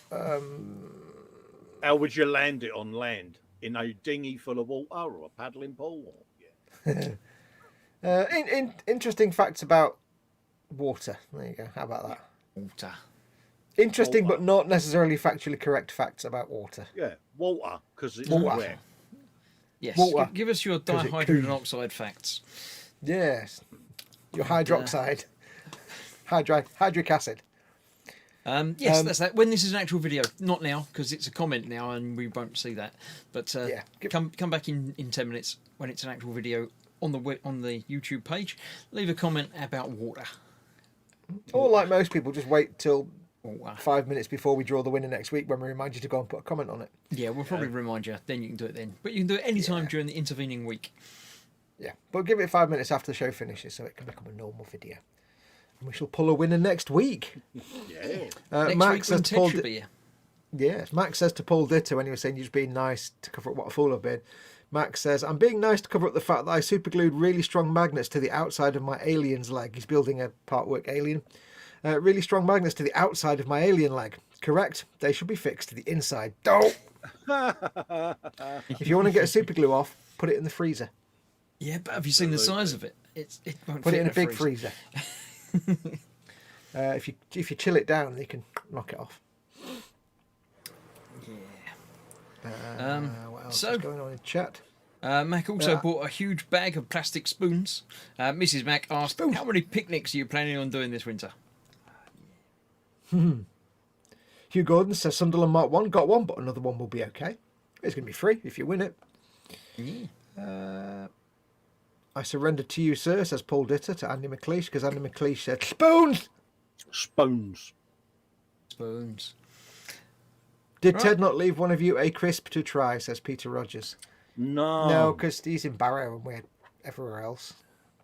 How would you land it on land? In a dinghy full of water or a paddling pool? Yeah. Interesting facts about water. There you go. How about that? Water. Interesting, but not necessarily factually correct facts about water. Yeah, water, because it's Water. wet. Yes. Water. Give us your 'Cause it dihydrogen oxide facts. Yes. Your hydroxide. Hydric acid. Yes, that's that. When this is an actual video, not now because it's a comment now and we won't see that. But come back in 10 minutes when it's an actual video on the YouTube page. Leave a comment about water. Or like most people, just wait till Water. 5 minutes before we draw the winner next week when we remind you to go and put a comment on it. Yeah, we'll probably remind you. Then you can do it then. But you can do it any time during the intervening week. Yeah, but give it 5 minutes after the show finishes so it can become a normal video. And we shall pull a winner next week. Yeah. Next Max week says when to Paul. Ted should be here. Yes, Max says to Paul Ditter when he was saying you're just being nice to cover up what a fool I've been. Max says, I'm being nice to cover up the fact that I superglued really strong magnets to the outside of my alien's leg. He's building a part-work alien. Really strong magnets to the outside of my alien leg. Correct. They should be fixed to the inside. Don't. If you want to get a superglue off, put it in the freezer. Yeah, but have you seen the size of it? It won't Put fit it in a big freezer. freezer. If you chill it down, you can knock it off. Yeah. What else is going on in chat? Mac also bought a huge bag of plastic spoons. Mrs. Mac asked, how many picnics are you planning on doing this winter? Hugh Gordon says Sunderland Mark 1 got one, but another one will be okay. It's going to be free if you win it. Yeah. I surrendered to you, sir, says Paul Ditter to Andy McLeish, because Andy McLeish said, spoons! Spoons. Spoons. Did Ted not leave one of you a crisp to try, says Peter Rogers. No, because he's in Barrow and we're everywhere else.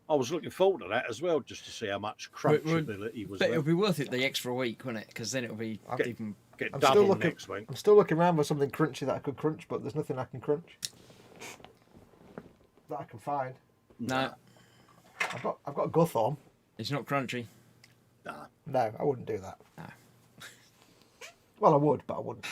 I was looking forward to that as well, just to see how much crunchability was But there. it'll be worth it the extra week, won't it? Because then it'll be even... Get I'm double next week. I'm still looking around for something crunchy that I could crunch, but there's nothing I can crunch that I can find. No, I've got Guthorm. it's not crunchy. Nah. No, I wouldn't do that. No. Well, I would, but I wouldn't.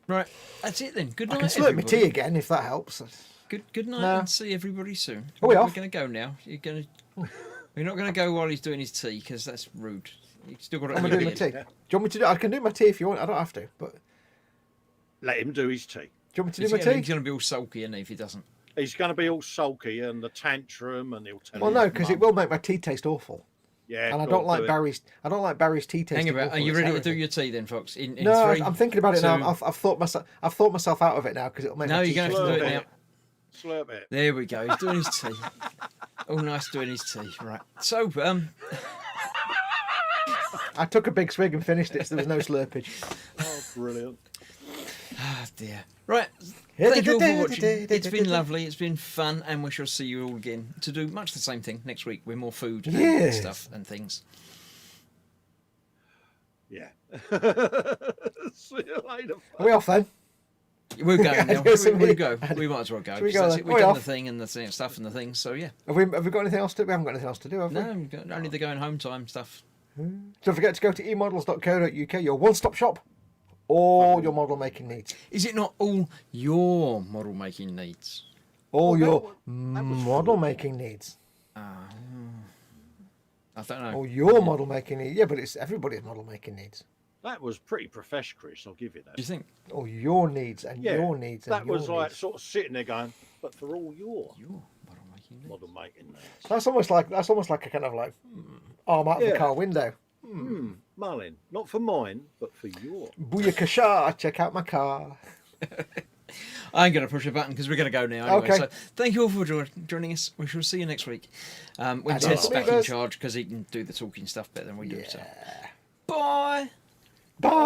Right, that's it then. Good I night, can slurp my everybody. tea again if that helps. Good night, No. and see everybody soon. Are we We're off? going to go now. We're not going to go while he's doing his tea because that's rude. You've still got to I'm eat gonna do my it. tea. Do you want me to do? I can do my tea if you want. I don't have to, but do Let him do his tea. you want me to He's do my going tea? to be all sulky, isn't he, if he doesn't? He's going to be all sulky and the tantrum, and he'll tell Well, his no, because it mum. will make my tea taste awful, Yeah, and I go don't on, like do it. Barry's. I don't like Barry's tea taste. Hang about. Are you ready to do your tea then, Fox? In No, 3, I'm thinking about it now. 2... I've thought myself out of it now because it'll make. No, my you're tea going to have to do Slurp it now. it. Slurp it. There we go. He's doing his tea. All nice doing his tea. Right. So, I took a big swig and finished it, so there was no slurpage. Oh, brilliant. oh dear. Right. Thank you all for watching. It's been lovely. It's been fun, and we shall see you all again to do much the same thing next week with more food and Yes. stuff and things. Yeah. See you later. Are we off then? We're going now. Yes, We'll go. We might as well go. Should we 'cause go that's then? it. We've We're done off. the thing and the stuff and the things. So yeah. Have we got anything else to do? We haven't got anything else to do, have we? No, we've got only the going home time stuff. Don't forget to go to eModels.co.uk, your one-stop shop, all your model making needs. Is it not all your model making needs? All Well, your that was model full. making needs. I don't know. All your model making needs. Yeah, but it's everybody's model making needs. That was pretty professional, Chris. I'll give you Do that. you think All your needs and Yeah, your needs and That your was like needs. sort of sitting there going, but for all your your model making needs? model making needs. That's almost like a kind of like arm out of the Yeah. car window. Mullin, not for mine, but for your. Booyakasha, check out my car. I'm going to push a button because we're going to go now anyway. Okay. So thank you all for joining us. We shall see you next week when Adios, Ted's back in amigos. charge because he can do the talking stuff better than we do. So. Bye. Bye.